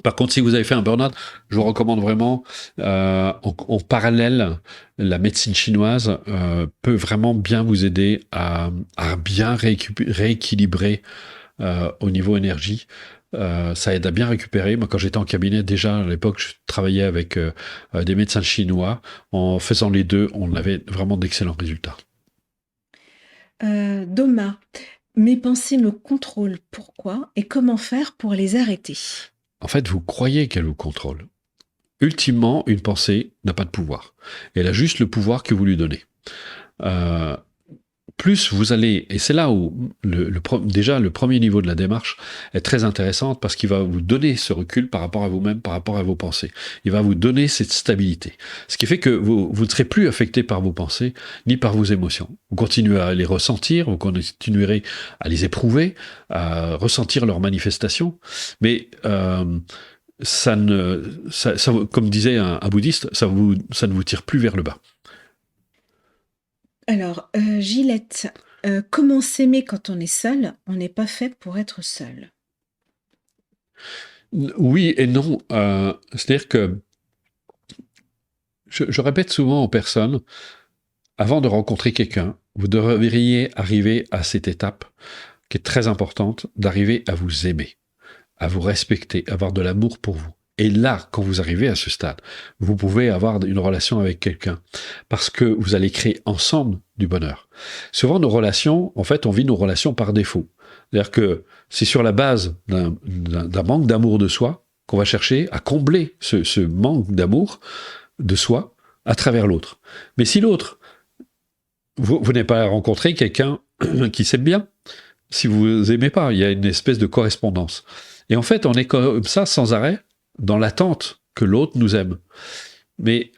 Par contre, si vous avez fait un burn-out, je vous recommande vraiment, en parallèle, la médecine chinoise peut vraiment bien vous aider à bien rééquilibrer au niveau énergie. Ça aide à bien récupérer. Moi, quand j'étais en cabinet, déjà à l'époque, je travaillais avec des médecins chinois. En faisant les deux, on avait vraiment d'excellents résultats. Doma, mes pensées me contrôlent. Pourquoi et comment faire pour les arrêter? En fait, vous croyez qu'elle vous contrôle. Ultimement, une pensée n'a pas de pouvoir. Elle a juste le pouvoir que vous lui donnez. Plus vous allez, et c'est là où déjà le premier niveau de la démarche est très intéressant parce qu'il va vous donner ce recul par rapport à vous-même, par rapport à vos pensées. Il va vous donner cette stabilité. Ce qui fait que vous ne serez plus affecté par vos pensées ni par vos émotions. Vous continuez à les ressentir, vous continuerez à les éprouver, à ressentir leurs manifestations, mais comme disait un bouddhiste, ça ne vous tire plus vers le bas. Alors, Gillette, comment s'aimer quand on est seul? On n'est pas fait pour être seul. Oui et non. C'est-à-dire que je répète souvent aux personnes, avant de rencontrer quelqu'un, vous devriez arriver à cette étape qui est très importante, d'arriver à vous aimer, à vous respecter, avoir de l'amour pour vous. Et là, quand vous arrivez à ce stade, vous pouvez avoir une relation avec quelqu'un parce que vous allez créer ensemble du bonheur. Souvent, nos relations, en fait, on vit nos relations par défaut. C'est-à-dire que c'est sur la base d'un manque d'amour de soi qu'on va chercher à combler ce manque d'amour de soi à travers l'autre. Mais si l'autre, vous n'avez pas rencontré quelqu'un qui s'aime bien, si vous aimez pas, il y a une espèce de correspondance. Et en fait, on est comme ça sans arrêt, dans l'attente que l'autre nous aime. Mais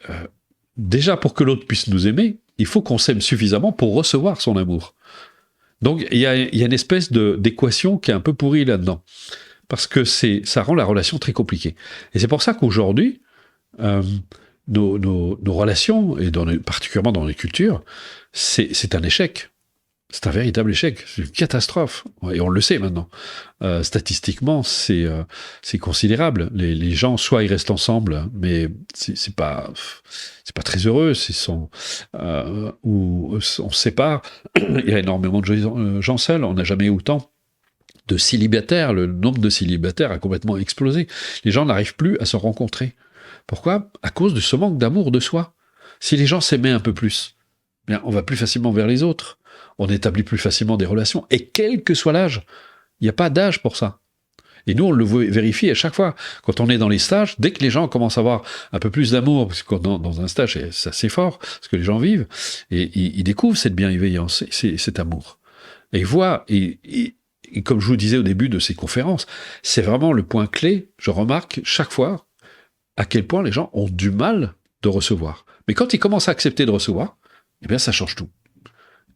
déjà, pour que l'autre puisse nous aimer, il faut qu'on s'aime suffisamment pour recevoir son amour. Donc il y a une espèce d'équation qui est un peu pourrie là-dedans, parce que ça rend la relation très compliquée. Et c'est pour ça qu'aujourd'hui, nos relations, et particulièrement dans les cultures, c'est un échec. C'est un véritable échec, c'est une catastrophe, et on le sait maintenant. Statistiquement, c'est considérable. Les gens, soit ils restent ensemble, mais c'est pas très heureux, ou on se sépare. Il y a énormément de gens seuls, on n'a jamais eu autant de célibataires. Le nombre de célibataires a complètement explosé. Les gens n'arrivent plus à se rencontrer. Pourquoi ? À cause de ce manque d'amour de soi. Si les gens s'aimaient un peu plus, bien, on va plus facilement vers les autres. On établit plus facilement des relations. Et quel que soit l'âge, il n'y a pas d'âge pour ça. Et nous, on le vérifie à chaque fois. Quand on est dans les stages, dès que les gens commencent à avoir un peu plus d'amour, parce que dans un stage, c'est assez fort, ce que les gens vivent, et ils découvrent cette bienveillance, cet amour. Et ils voient, et comme je vous disais au début de ces conférences, c'est vraiment le point clé, je remarque chaque fois, à quel point les gens ont du mal de recevoir. Mais quand ils commencent à accepter de recevoir, eh bien ça change tout.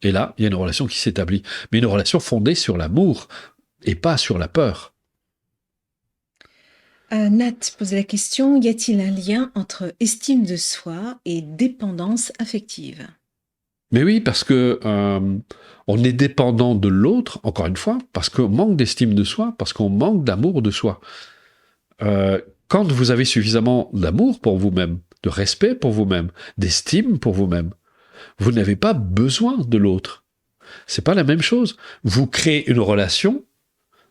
Et là, il y a une relation qui s'établit. Mais une relation fondée sur l'amour et pas sur la peur. Nat pose la question, y a-t-il un lien entre estime de soi et dépendance affective ? Mais oui, parce que on est dépendant de l'autre, encore une fois, parce qu'on manque d'estime de soi, parce qu'on manque d'amour de soi. Quand vous avez suffisamment d'amour pour vous-même, de respect pour vous-même, d'estime pour vous-même, vous n'avez pas besoin de l'autre. C'est pas la même chose. Vous créez une relation,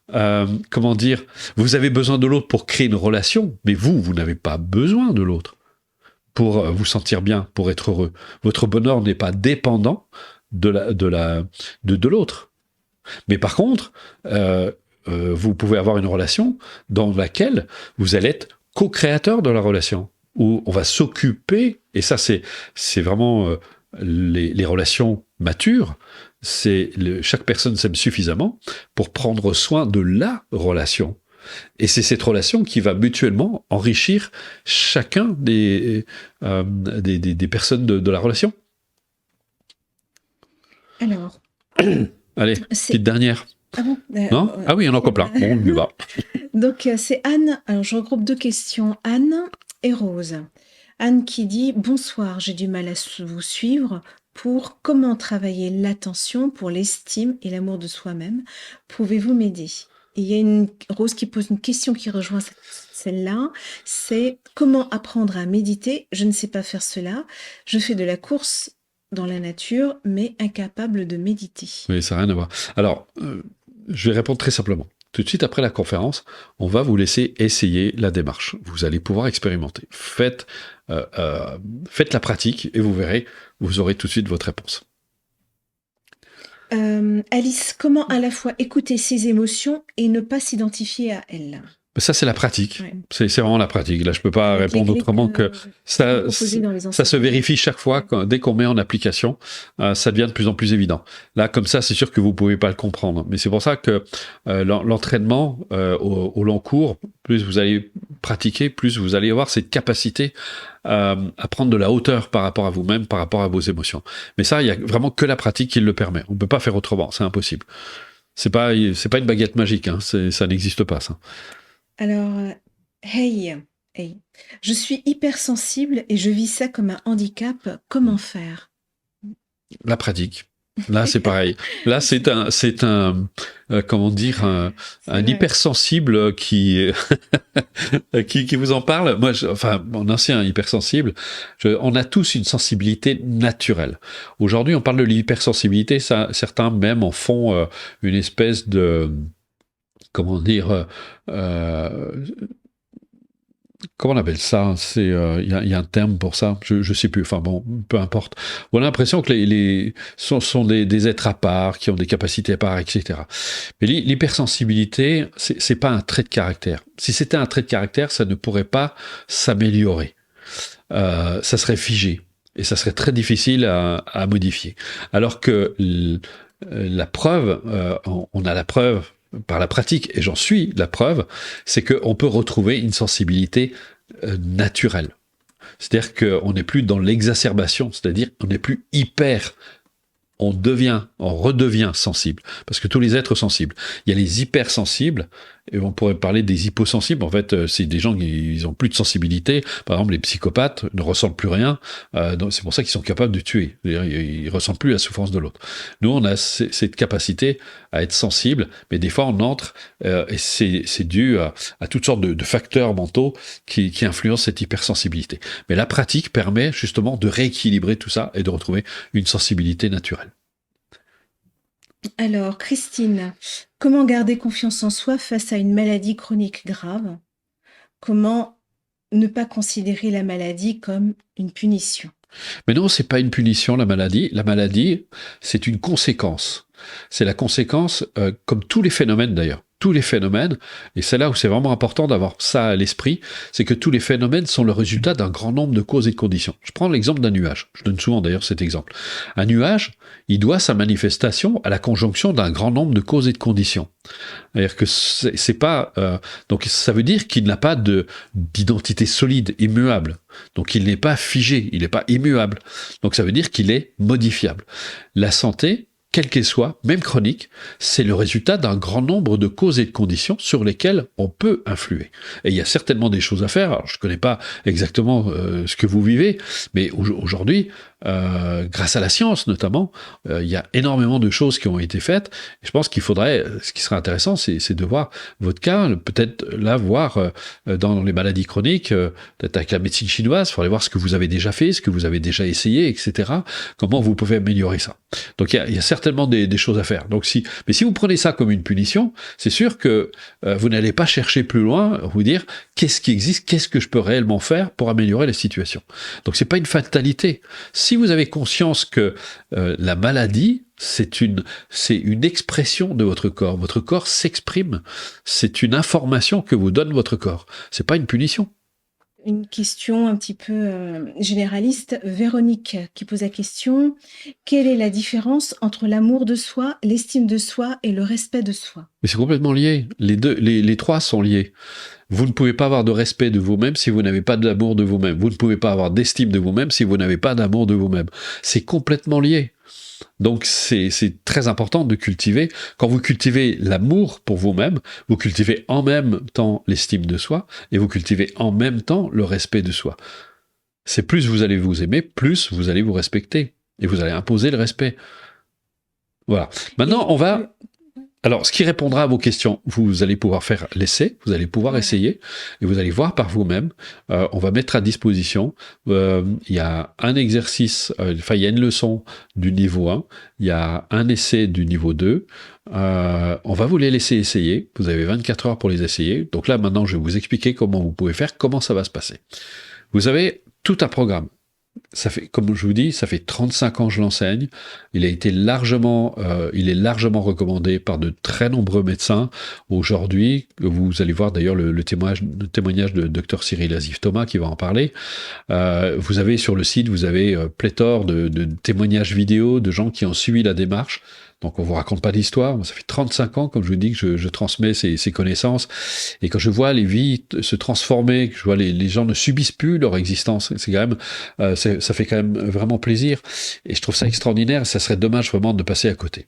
vous avez besoin de l'autre pour créer une relation, mais vous n'avez pas besoin de l'autre pour vous sentir bien, pour être heureux. Votre bonheur n'est pas dépendant de l'autre. Mais par contre, vous pouvez avoir une relation dans laquelle vous allez être co-créateur de la relation, où on va s'occuper, et ça c'est vraiment les relations matures, chaque personne s'aime suffisamment pour prendre soin de la relation. Et c'est cette relation qui va mutuellement enrichir chacun des personnes de la relation. Alors, allez, petite dernière. Ah bon Non ? Ah oui, il y en a encore plein. Bon, on y va. Donc, c'est Anne. Alors, je regroupe deux questions. Anne et Rose. Anne qui dit « Bonsoir, j'ai du mal à vous suivre pour comment travailler l'attention pour l'estime et l'amour de soi-même. Pouvez-vous m'aider ?» Et il y a une Rose qui pose une question qui rejoint celle-là. C'est « Comment apprendre à méditer ? Je ne sais pas faire cela. Je fais de la course dans la nature, mais incapable de méditer. » Oui, ça n'a rien à voir. Alors, je vais répondre très simplement. Tout de suite après la conférence, on va vous laisser essayer la démarche. Vous allez pouvoir expérimenter. Faites la pratique et vous verrez, vous aurez tout de suite votre réponse. Alice, comment à la fois écouter ses émotions et ne pas s'identifier à elles ? Ça, c'est la pratique. Ouais. C'est vraiment la pratique. Là, je ne peux pas répondre autrement que ça se vérifie chaque fois. Dès qu'on met en application, ça devient de plus en plus évident. Là, comme ça, c'est sûr que vous ne pouvez pas le comprendre. Mais c'est pour ça que l'entraînement au long cours, plus vous allez pratiquer, plus vous allez avoir cette capacité à prendre de la hauteur par rapport à vous-même, par rapport à vos émotions. Mais ça, il n'y a vraiment que la pratique qui le permet. On ne peut pas faire autrement. C'est impossible. C'est pas une baguette magique. Hein. Ça n'existe pas, ça. Alors, hey, je suis hypersensible et je vis ça comme un handicap. Comment faire ? La pratique. Là, c'est pareil. Là, c'est un hypersensible qui vous en parle. Moi, mon ancien hypersensible, on a tous une sensibilité naturelle. Aujourd'hui, on parle de l'hypersensibilité. Certains même en font une espèce de comment on appelle ça ? Il y a un terme pour ça, je sais plus, enfin bon, peu importe. On a l'impression que sont des êtres à part, qui ont des capacités à part, etc. Mais l'hypersensibilité, c'est pas un trait de caractère. Si c'était un trait de caractère, ça ne pourrait pas s'améliorer. Ça serait figé. Et ça serait très difficile à modifier. Alors que la preuve, on a la preuve, par la pratique, et j'en suis la preuve, c'est qu'on peut retrouver une sensibilité naturelle. C'est-à-dire qu'on n'est plus dans l'exacerbation, c'est-à-dire on n'est plus hyper. On redevient sensible, parce que tous les êtres sensibles, il y a les hypersensibles, et on pourrait parler des hyposensibles. En fait, c'est des gens qui ont plus de sensibilité. Par exemple, les psychopathes ne ressentent plus rien, donc c'est pour ça qu'ils sont capables de tuer. Ils ressentent plus la souffrance de l'autre. Nous, on a cette capacité à être sensible, mais des fois on entre, et c'est dû à toutes sortes de facteurs mentaux qui influencent cette hypersensibilité. Mais la pratique permet justement de rééquilibrer tout ça et de retrouver une sensibilité naturelle. Alors, Christine, comment garder confiance en soi face à une maladie chronique grave? Comment ne pas considérer la maladie comme une punition? Mais non, c'est pas une punition, la maladie. La maladie, c'est une conséquence. C'est la conséquence, comme tous les phénomènes d'ailleurs. Tous les phénomènes, et c'est là où c'est vraiment important d'avoir ça à l'esprit, c'est que tous les phénomènes sont le résultat d'un grand nombre de causes et de conditions. Je prends l'exemple d'un nuage. Je donne souvent d'ailleurs cet exemple. Un nuage, il doit sa manifestation à la conjonction d'un grand nombre de causes et de conditions. C'est-à-dire que c'est pas... donc ça veut dire qu'il n'a pas d'identité solide, immuable. Donc il n'est pas figé, il n'est pas immuable. Donc ça veut dire qu'il est modifiable. La santé, quelle qu'elle soit, même chronique, c'est le résultat d'un grand nombre de causes et de conditions sur lesquelles on peut influer. Et il y a certainement des choses à faire. Alors, je ne connais pas exactement ce que vous vivez, mais aujourd'hui, grâce à la science notamment, il y a énormément de choses qui ont été faites. Et je pense qu'il faudrait, ce qui serait intéressant, c'est de voir votre cas, peut-être là voir dans les maladies chroniques, peut-être avec la médecine chinoise, il faudrait voir ce que vous avez déjà fait, ce que vous avez déjà essayé, etc. Comment vous pouvez améliorer ça. Donc il y a certainement des choses à faire. Donc mais si vous prenez ça comme une punition, c'est sûr que vous n'allez pas chercher plus loin, vous dire qu'est-ce qui existe, qu'est-ce que je peux réellement faire pour améliorer la situation. Donc c'est pas une fatalité. Si vous avez conscience que la maladie, c'est une expression de votre corps s'exprime, c'est une information que vous donne votre corps, c'est pas une punition. Une question un petit peu généraliste. Véronique qui pose la question, quelle est la différence entre l'amour de soi, l'estime de soi et le respect de soi? Mais c'est complètement lié. Les trois sont liés. Vous ne pouvez pas avoir de respect de vous-même si vous n'avez pas d'amour de vous-même. Vous ne pouvez pas avoir d'estime de vous-même si vous n'avez pas d'amour de vous-même. C'est complètement lié. Donc c'est très important de cultiver. Quand vous cultivez l'amour pour vous-même, vous cultivez en même temps l'estime de soi et vous cultivez en même temps le respect de soi. C'est plus vous allez vous aimer, plus vous allez vous respecter et vous allez imposer le respect. Voilà. Maintenant, on va... Alors, ce qui répondra à vos questions, vous allez pouvoir faire l'essai, vous allez pouvoir essayer, et vous allez voir par vous-même. On va mettre à disposition, il y a un exercice, il y a une leçon du niveau 1, il y a un essai du niveau 2, on va vous les laisser essayer, vous avez 24 heures pour les essayer. Donc là, maintenant, je vais vous expliquer comment vous pouvez faire, comment ça va se passer. Vous avez tout un programme. Ça fait, comme je vous dis, ça fait 35 ans que je l'enseigne. Il est largement recommandé par de très nombreux médecins. Aujourd'hui, vous allez voir d'ailleurs le témoignage de Dr Cyril Azif-Thomas qui va en parler. Vous avez sur le site, vous avez pléthore de témoignages vidéo de gens qui ont suivi la démarche. Donc on vous raconte pas d'histoire. Ça fait 35 ans, comme je vous dis, que je transmets ces connaissances. Et quand je vois les vies se transformer, que je vois les gens ne subissent plus leur existence, c'est quand même, ça fait quand même vraiment plaisir. Et je trouve ça extraordinaire. Ça serait dommage vraiment de passer à côté.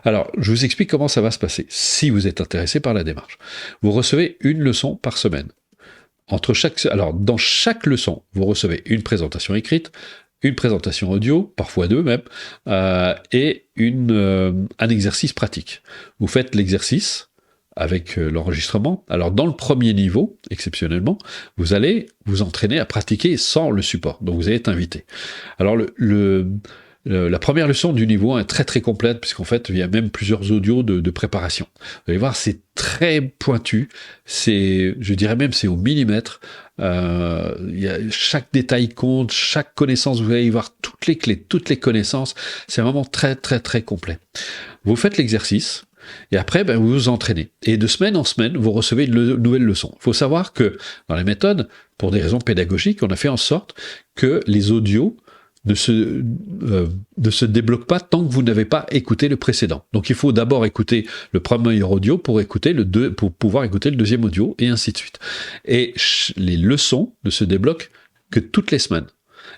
Alors, je vous explique comment ça va se passer. Si vous êtes intéressé par la démarche, vous recevez une leçon par semaine. Alors, dans chaque leçon, vous recevez une présentation écrite, une présentation audio, parfois deux même, et un exercice pratique. Vous faites l'exercice avec l'enregistrement. Alors dans le premier niveau, exceptionnellement, vous allez vous entraîner à pratiquer sans le support. Donc vous allez être invité. Alors la première leçon du niveau 1 est très très complète, puisqu'en fait il y a même plusieurs audios de préparation. Vous allez voir, c'est très pointu, je dirais même c'est au millimètre. Chaque détail compte, chaque connaissance, vous allez y voir toutes les clés, toutes les connaissances. C'est vraiment très très très complet. Vous faites l'exercice. Et après, vous vous entraînez. Et de semaine en semaine, vous recevez une nouvelle leçon. Il faut savoir que dans les méthodes, pour des raisons pédagogiques, on a fait en sorte que les audios ne se débloquent pas tant que vous n'avez pas écouté le précédent. Donc il faut d'abord écouter le premier audio pour pouvoir écouter le deuxième audio, et ainsi de suite. Et les leçons ne se débloquent que toutes les semaines.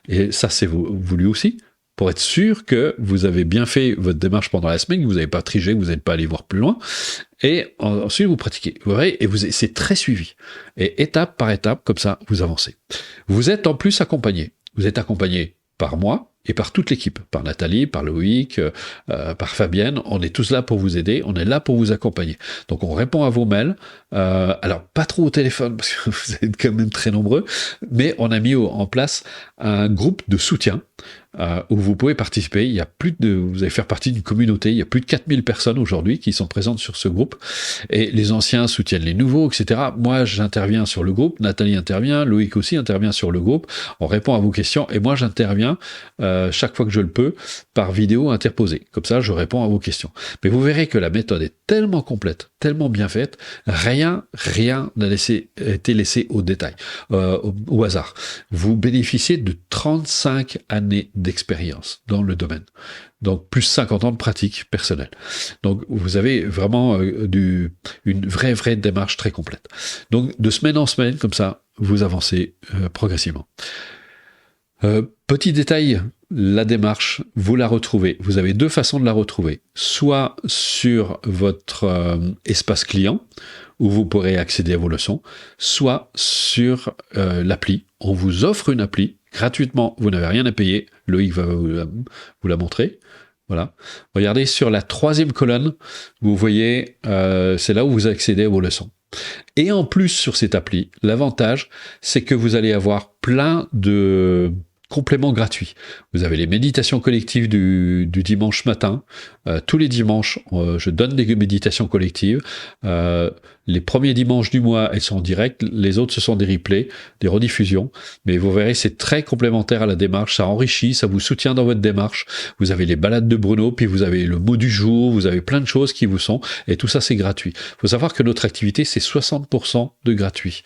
Et ça, c'est voulu aussi, pour être sûr que vous avez bien fait votre démarche pendant la semaine, que vous n'avez pas triché, que vous n'êtes pas allé voir plus loin. Et ensuite, vous pratiquez. Vous voyez, et c'est très suivi. Et étape par étape, comme ça, vous avancez. Vous êtes en plus accompagné. Vous êtes accompagné par moi et par toute l'équipe, par Nathalie, par Loïc, par Fabienne. On est tous là pour vous aider, on est là pour vous accompagner. Donc on répond à vos mails, alors pas trop au téléphone parce que vous êtes quand même très nombreux, mais on a mis en place un groupe de soutien où vous pouvez participer. Il y a vous allez faire partie d'une communauté, il y a plus de 4000 personnes aujourd'hui qui sont présentes sur ce groupe, et les anciens soutiennent les nouveaux, etc. Moi, j'interviens sur le groupe, Nathalie intervient, Loïc aussi intervient sur le groupe, on répond à vos questions, et moi, j'interviens chaque fois que je le peux par vidéo interposée. Comme ça, je réponds à vos questions. Mais vous verrez que la méthode est tellement complète, tellement bien faite, rien n'a été laissé au détail, au hasard. Vous bénéficiez de 35 années d'expérience dans le domaine. Donc, plus 50 ans de pratique personnelle. Donc, vous avez vraiment une vraie démarche très complète. Donc, de semaine en semaine, comme ça, vous avancez progressivement. Petit détail, la démarche, vous la retrouvez. Vous avez deux façons de la retrouver. Soit sur votre espace client, où vous pourrez accéder à vos leçons, soit sur l'appli. On vous offre une appli gratuitement, vous n'avez rien à payer. Loïc va vous la montrer. Voilà. Regardez sur la 3e colonne, vous voyez, c'est là où vous accédez à vos leçons. Et en plus, sur cette appli, l'avantage, c'est que vous allez avoir plein de compléments gratuits. Vous avez les méditations collectives du dimanche matin. Tous les dimanches, je donne des méditations collectives. Les premiers dimanches du mois, elles sont en direct. Les autres, ce sont des replays, des rediffusions. Mais vous verrez, c'est très complémentaire à la démarche. Ça enrichit, ça vous soutient dans votre démarche. Vous avez les balades de Bruno, puis vous avez le mot du jour, vous avez plein de choses qui vous sont. Et tout ça, c'est gratuit. Il faut savoir que notre activité, c'est 60% de gratuit.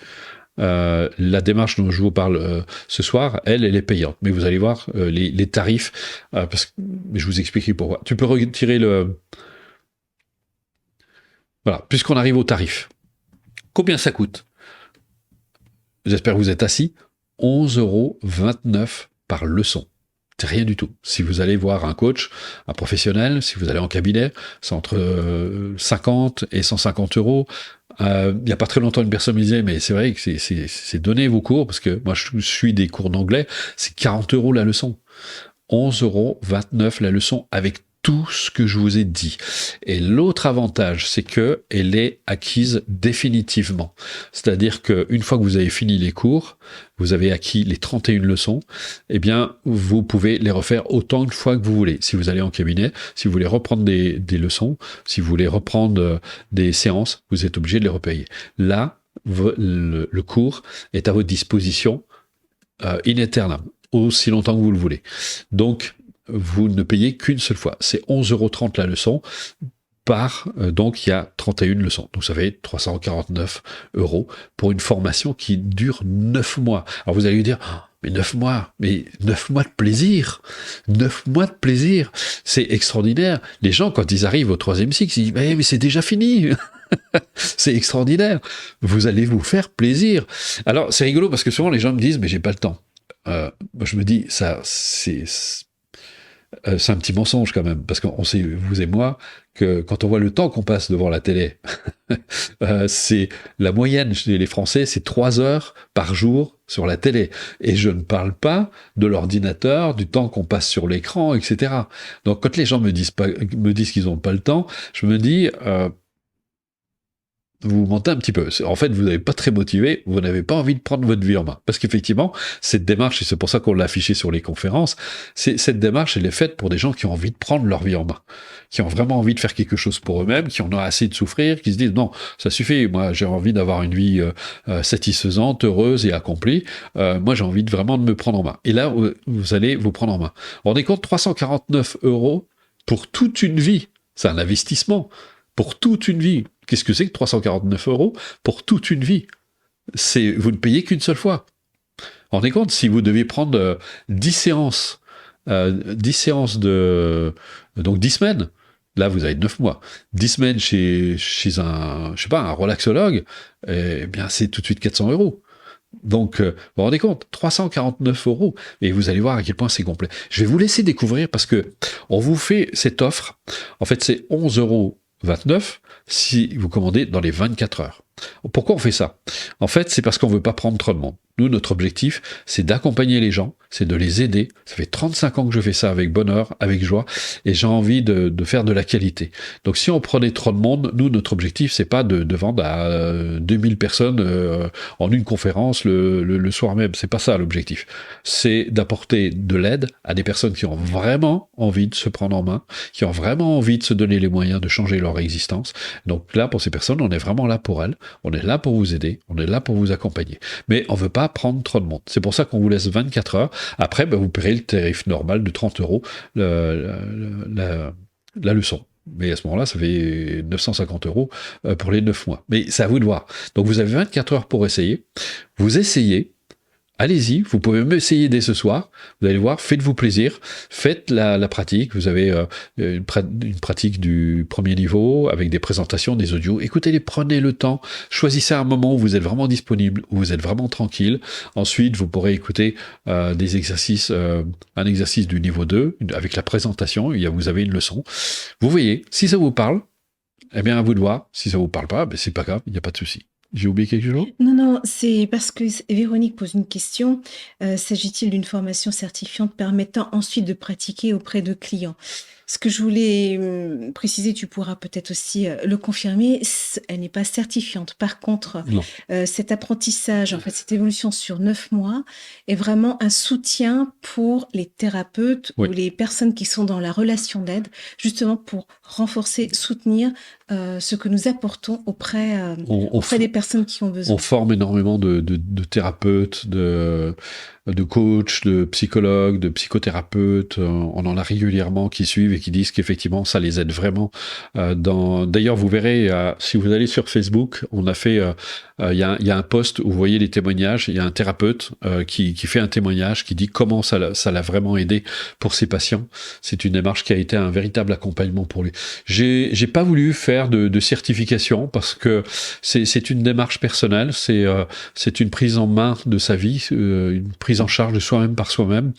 La démarche dont je vous parle ce soir, elle est payante. Mais vous allez voir les tarifs, parce que je vous expliquerai pourquoi. Tu peux retirer le... Voilà, puisqu'on arrive au tarif. Combien ça coûte? J'espère que vous êtes assis. 11,29 € par leçon. C'est rien du tout. Si vous allez voir un coach, un professionnel, si vous allez en cabinet, c'est entre 50 et 150 €. Il n'y a pas très longtemps, une personne me disait, mais c'est vrai que c'est donner vos cours, parce que moi je suis des cours d'anglais, c'est 40 € la leçon. 11,29 € la leçon avec tout ce que je vous ai dit. Et l'autre avantage, c'est que elle est acquise définitivement. C'est-à-dire qu'une fois que vous avez fini les cours, vous avez acquis les 31 leçons, eh bien, vous pouvez les refaire autant de fois que vous voulez. Si vous allez en cabinet, si vous voulez reprendre des leçons, si vous voulez reprendre des séances, vous êtes obligé de les repayer. Là, le cours est à votre disposition in aeternam, aussi longtemps que vous le voulez. Donc, vous ne payez qu'une seule fois. C'est 11,30 € la leçon donc il y a 31 leçons. Donc ça fait 349 € pour une formation qui dure 9 mois. Alors vous allez lui dire, mais 9 mois de plaisir. 9 mois de plaisir. C'est extraordinaire. Les gens, quand ils arrivent au 3e cycle, ils disent, mais c'est déjà fini. C'est extraordinaire. Vous allez vous faire plaisir. Alors c'est rigolo parce que souvent les gens me disent, mais j'ai pas le temps. Moi je me dis, ça, c'est un petit mensonge quand même, parce qu'on sait, vous et moi, que quand on voit le temps qu'on passe devant la télé, c'est la moyenne chez les Français, c'est 3 heures par jour sur la télé. Et je ne parle pas de l'ordinateur, du temps qu'on passe sur l'écran, etc. Donc quand les gens me disent qu'ils n'ont pas le temps, je me dis... vous mentez un petit peu. En fait, vous n'êtes pas très motivé, vous n'avez pas envie de prendre votre vie en main. Parce qu'effectivement, cette démarche, et c'est pour ça qu'on l'a affiché sur les conférences, cette démarche, elle est faite pour des gens qui ont envie de prendre leur vie en main, qui ont vraiment envie de faire quelque chose pour eux-mêmes, qui en ont assez de souffrir, qui se disent, non, ça suffit, moi j'ai envie d'avoir une vie satisfaisante, heureuse et accomplie, moi j'ai envie vraiment de me prendre en main. Et là, vous allez vous prendre en main. On est compte 349 € pour toute une vie. C'est un investissement pour toute une vie. Qu'est-ce que c'est que 349 € pour toute une vie? Vous ne payez qu'une seule fois. On est compte, si vous devez prendre 10 séances, 10 séances donc 10 semaines, là vous avez 9 mois, 10 semaines chez un relaxologue, eh bien c'est tout de suite 400 €. Donc, vous vous rendez compte, 349 euros, et vous allez voir à quel point c'est complet. Je vais vous laisser découvrir parce que on vous fait cette offre. En fait, c'est 11,29 € si vous commandez dans les 24 heures. Pourquoi on fait ça? En fait, c'est parce qu'on ne veut pas prendre trop de monde. Nous, notre objectif, c'est d'accompagner les gens, c'est de les aider. Ça fait 35 ans que je fais ça avec bonheur, avec joie, et j'ai envie de faire de la qualité. Donc si on prenait trop de monde, nous, notre objectif, c'est pas de vendre à 2000 personnes en une conférence le soir même. C'est pas ça l'objectif. C'est d'apporter de l'aide à des personnes qui ont vraiment envie de se prendre en main, qui ont vraiment envie de se donner les moyens de changer leur existence. Donc là, pour ces personnes, on est vraiment là pour elles. On est là pour vous aider, on est là pour vous accompagner. Mais on ne veut pas prendre trop de monde. C'est pour ça qu'on vous laisse 24 heures. Après, vous paierez le tarif normal de 30 € la leçon. Mais à ce moment-là, ça fait 950 € pour les 9 mois. Mais c'est à vous de voir. Donc vous avez 24 heures pour essayer. Vous essayez. Allez-y, vous pouvez même essayer dès ce soir. Vous allez voir, faites-vous plaisir, faites la pratique. Vous avez une pratique du premier niveau avec des présentations, des audios. Écoutez-les, prenez le temps. Choisissez un moment où vous êtes vraiment disponible, où vous êtes vraiment tranquille. Ensuite, vous pourrez écouter des exercices, un exercice du niveau 2 avec la présentation. Vous avez une leçon. Vous voyez, si ça vous parle, eh bien à vous de voir. Si ça vous parle pas, c'est pas grave, il n'y a pas de souci. J'ai oublié quelque chose? Non, non, c'est parce que Véronique pose une question. S'agit-il d'une formation certifiante permettant ensuite de pratiquer auprès de clients? Ce que je voulais préciser, tu pourras peut-être aussi le confirmer, elle n'est pas certifiante. Par contre, Non. Cet apprentissage, en fait, cette évolution sur 9 mois est vraiment un soutien pour les thérapeutes Oui. ou les personnes qui sont dans la relation d'aide, justement pour renforcer, soutenir ce que nous apportons auprès des personnes qui ont besoin. On forme énormément de thérapeutes, de coachs, de psychologues, de psychothérapeutes. On en a régulièrement qui suivent et qui disent qu'effectivement, ça les aide vraiment. D'ailleurs, vous verrez, si vous allez sur Facebook, on a fait... Il y a un post où vous voyez les témoignages. Il y a un thérapeute qui fait un témoignage, qui dit comment ça l'a vraiment aidé pour ses patients. C'est une démarche qui a été un véritable accompagnement pour lui. J'ai pas voulu faire de certification parce que c'est une démarche personnelle, c'est une prise en main de sa vie, une prise en charge de soi-même par soi-même.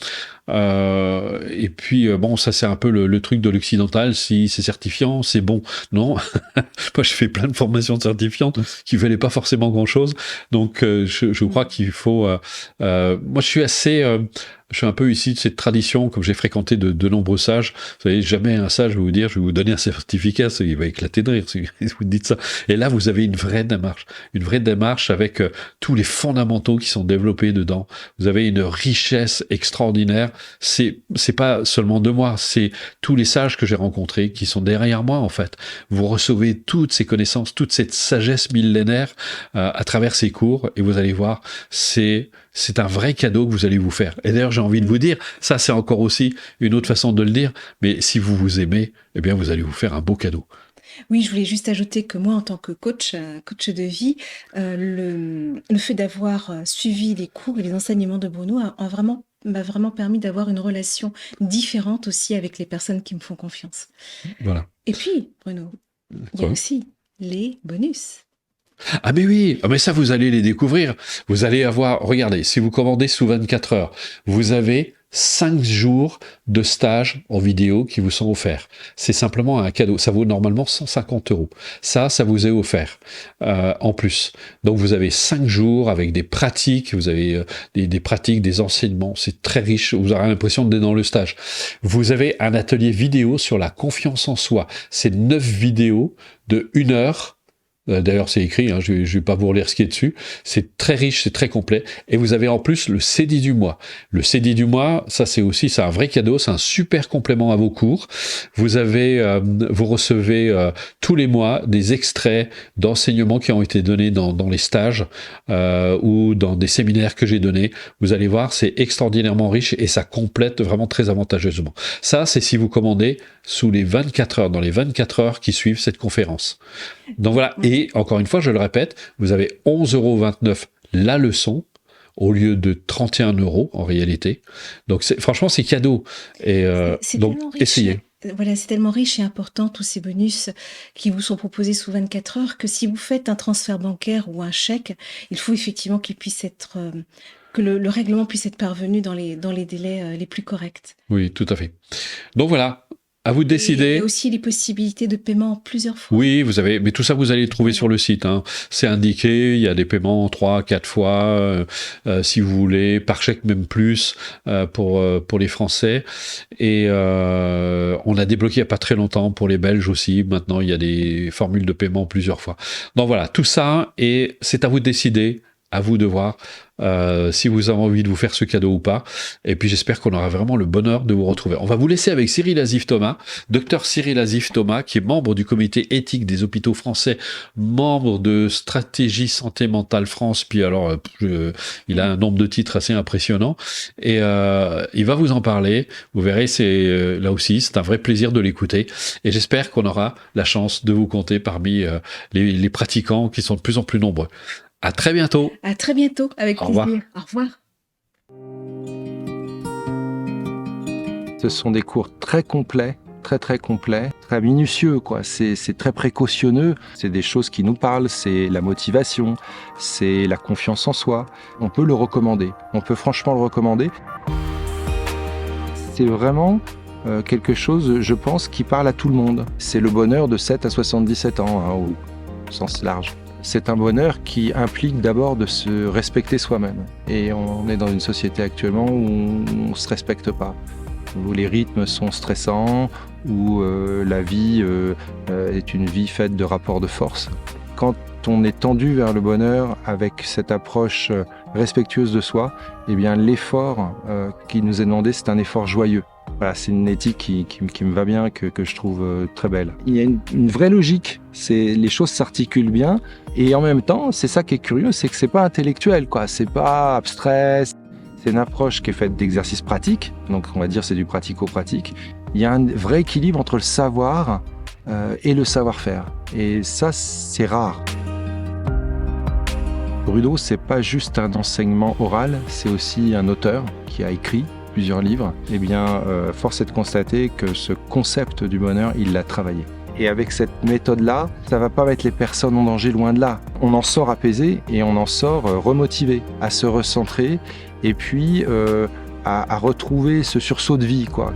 Et puis bon, ça c'est un peu le truc de l'occidental. Si c'est certifiant, c'est bon. Non, moi je fais plein de formations certifiantes qui valaient pas forcément grand-chose. Donc je crois qu'il faut. Moi je suis assez. Je suis un peu ici de cette tradition, comme j'ai fréquenté de nombreux sages. Vous savez, jamais un sage va vous dire, je vais vous donner un certificat, il va éclater de rire si vous dites ça. Et là, vous avez une vraie démarche avec tous les fondamentaux qui sont développés dedans. Vous avez une richesse extraordinaire. C'est pas seulement de moi, c'est tous les sages que j'ai rencontrés qui sont derrière moi, en fait. Vous recevez toutes ces connaissances, toute cette sagesse millénaire à travers ces cours, et vous allez voir, c'est un vrai cadeau que vous allez vous faire. Et d'ailleurs, j'ai envie de vous dire, ça c'est encore aussi une autre façon de le dire, mais si vous vous aimez, eh bien vous allez vous faire un beau cadeau. Oui, je voulais juste ajouter que moi, en tant que coach de vie, le fait d'avoir suivi les cours et les enseignements de Bruno m'a vraiment permis d'avoir une relation différente aussi avec les personnes qui me font confiance. Voilà. Et puis, Bruno, il y a aussi les bonus. Ah mais oui, mais ça vous allez les découvrir. Vous allez avoir, regardez, si vous commandez sous 24 heures, vous avez 5 jours de stage en vidéo qui vous sont offerts. C'est simplement un cadeau. Ça vaut normalement 150 €. Ça vous est offert en plus. Donc vous avez 5 jours avec des pratiques, vous avez des pratiques, des enseignements. C'est très riche. Vous aurez l'impression d'être dans le stage. Vous avez un atelier vidéo sur la confiance en soi. C'est 9 vidéos de 1 heure. D'ailleurs, c'est écrit, je vais pas vous relire ce qui est dessus. C'est très riche, c'est très complet. Et vous avez en plus le CD du mois. Le CD du mois, ça c'est un vrai cadeau, c'est un super complément à vos cours. Vous recevez tous les mois des extraits d'enseignements qui ont été donnés dans les stages ou dans des séminaires que j'ai donnés. Vous allez voir, c'est extraordinairement riche et ça complète vraiment très avantageusement. Ça, c'est si vous commandez sous les 24 heures, dans les 24 heures qui suivent cette conférence. Donc voilà, et encore une fois, je le répète, vous avez 11,29 € la leçon, au lieu de 31 € en réalité. Donc franchement, c'est cadeau. Et C'est donc, tellement riche. essayez. voilà, c'est tellement riche et important tous ces bonus qui vous sont proposés sous 24 heures que si vous faites un transfert bancaire ou un chèque, il faut effectivement qu'il puisse être, que le règlement puisse être parvenu dans les délais, les plus corrects. Oui, tout à fait. Donc voilà, à vous de Et il y a décider. aussi les possibilités de paiement en plusieurs fois. Oui, mais tout ça, vous allez le trouver sur le site, hein. C'est indiqué, il y a des paiements 3, 4 fois, si vous voulez, par chèque même plus, pour les Français. Et on a débloqué il n'y a pas très longtemps pour les Belges aussi. Maintenant, il y a des formules de paiement plusieurs fois. Donc voilà, tout ça, et c'est à vous de décider, à vous de voir si vous avez envie de vous faire ce cadeau ou pas. Et puis j'espère qu'on aura vraiment le bonheur de vous retrouver. On va vous laisser avec Cyril Azif-Thomas, docteur Cyril Azif-Thomas, qui est membre du comité éthique des hôpitaux français, membre de Stratégie Santé Mentale France, puis alors il a un nombre de titres assez impressionnant, et il va vous en parler. Vous verrez, c'est là aussi, c'est un vrai plaisir de l'écouter, et j'espère qu'on aura la chance de vous compter parmi les pratiquants qui sont de plus en plus nombreux. À très bientôt. À très bientôt, avec Au plaisir. revoir. Au revoir. Ce sont des cours très complets, très complets, très minutieux, quoi. C'est très précautionneux. C'est des choses qui nous parlent, c'est la motivation, c'est la confiance en soi. On peut le recommander. On peut franchement le recommander. C'est vraiment quelque chose, je pense, qui parle à tout le monde. C'est le bonheur de 7 à 77 ans, hein, au sens large. C'est un bonheur qui implique d'abord de se respecter soi-même. Et on est dans une société actuellement où on ne se respecte pas, où les rythmes sont stressants, où la vie est une vie faite de rapports de force. Quand on est tendu vers le bonheur avec cette approche respectueuse de soi, eh bien l'effort qui nous est demandé, c'est un effort joyeux. Voilà, c'est une éthique qui me va bien, que je trouve très belle. Il y a une vraie logique, les choses s'articulent bien, et en même temps, c'est ça qui est curieux, c'est que c'est pas intellectuel, quoi. C'est pas abstrait, c'est une approche qui est faite d'exercices pratiques, donc on va dire c'est du pratico-pratique. Il y a un vrai équilibre entre le savoir et le savoir-faire, et ça, c'est rare. Bruno, c'est pas juste un enseignement oral, c'est aussi un auteur qui a écrit plusieurs livres. Eh bien, force est de constater que ce concept du bonheur, il l'a travaillé. Et avec cette méthode-là, ça va pas mettre les personnes en danger, loin de là. On en sort apaisé et on en sort remotivé, à se recentrer et puis à retrouver ce sursaut de vie, quoi.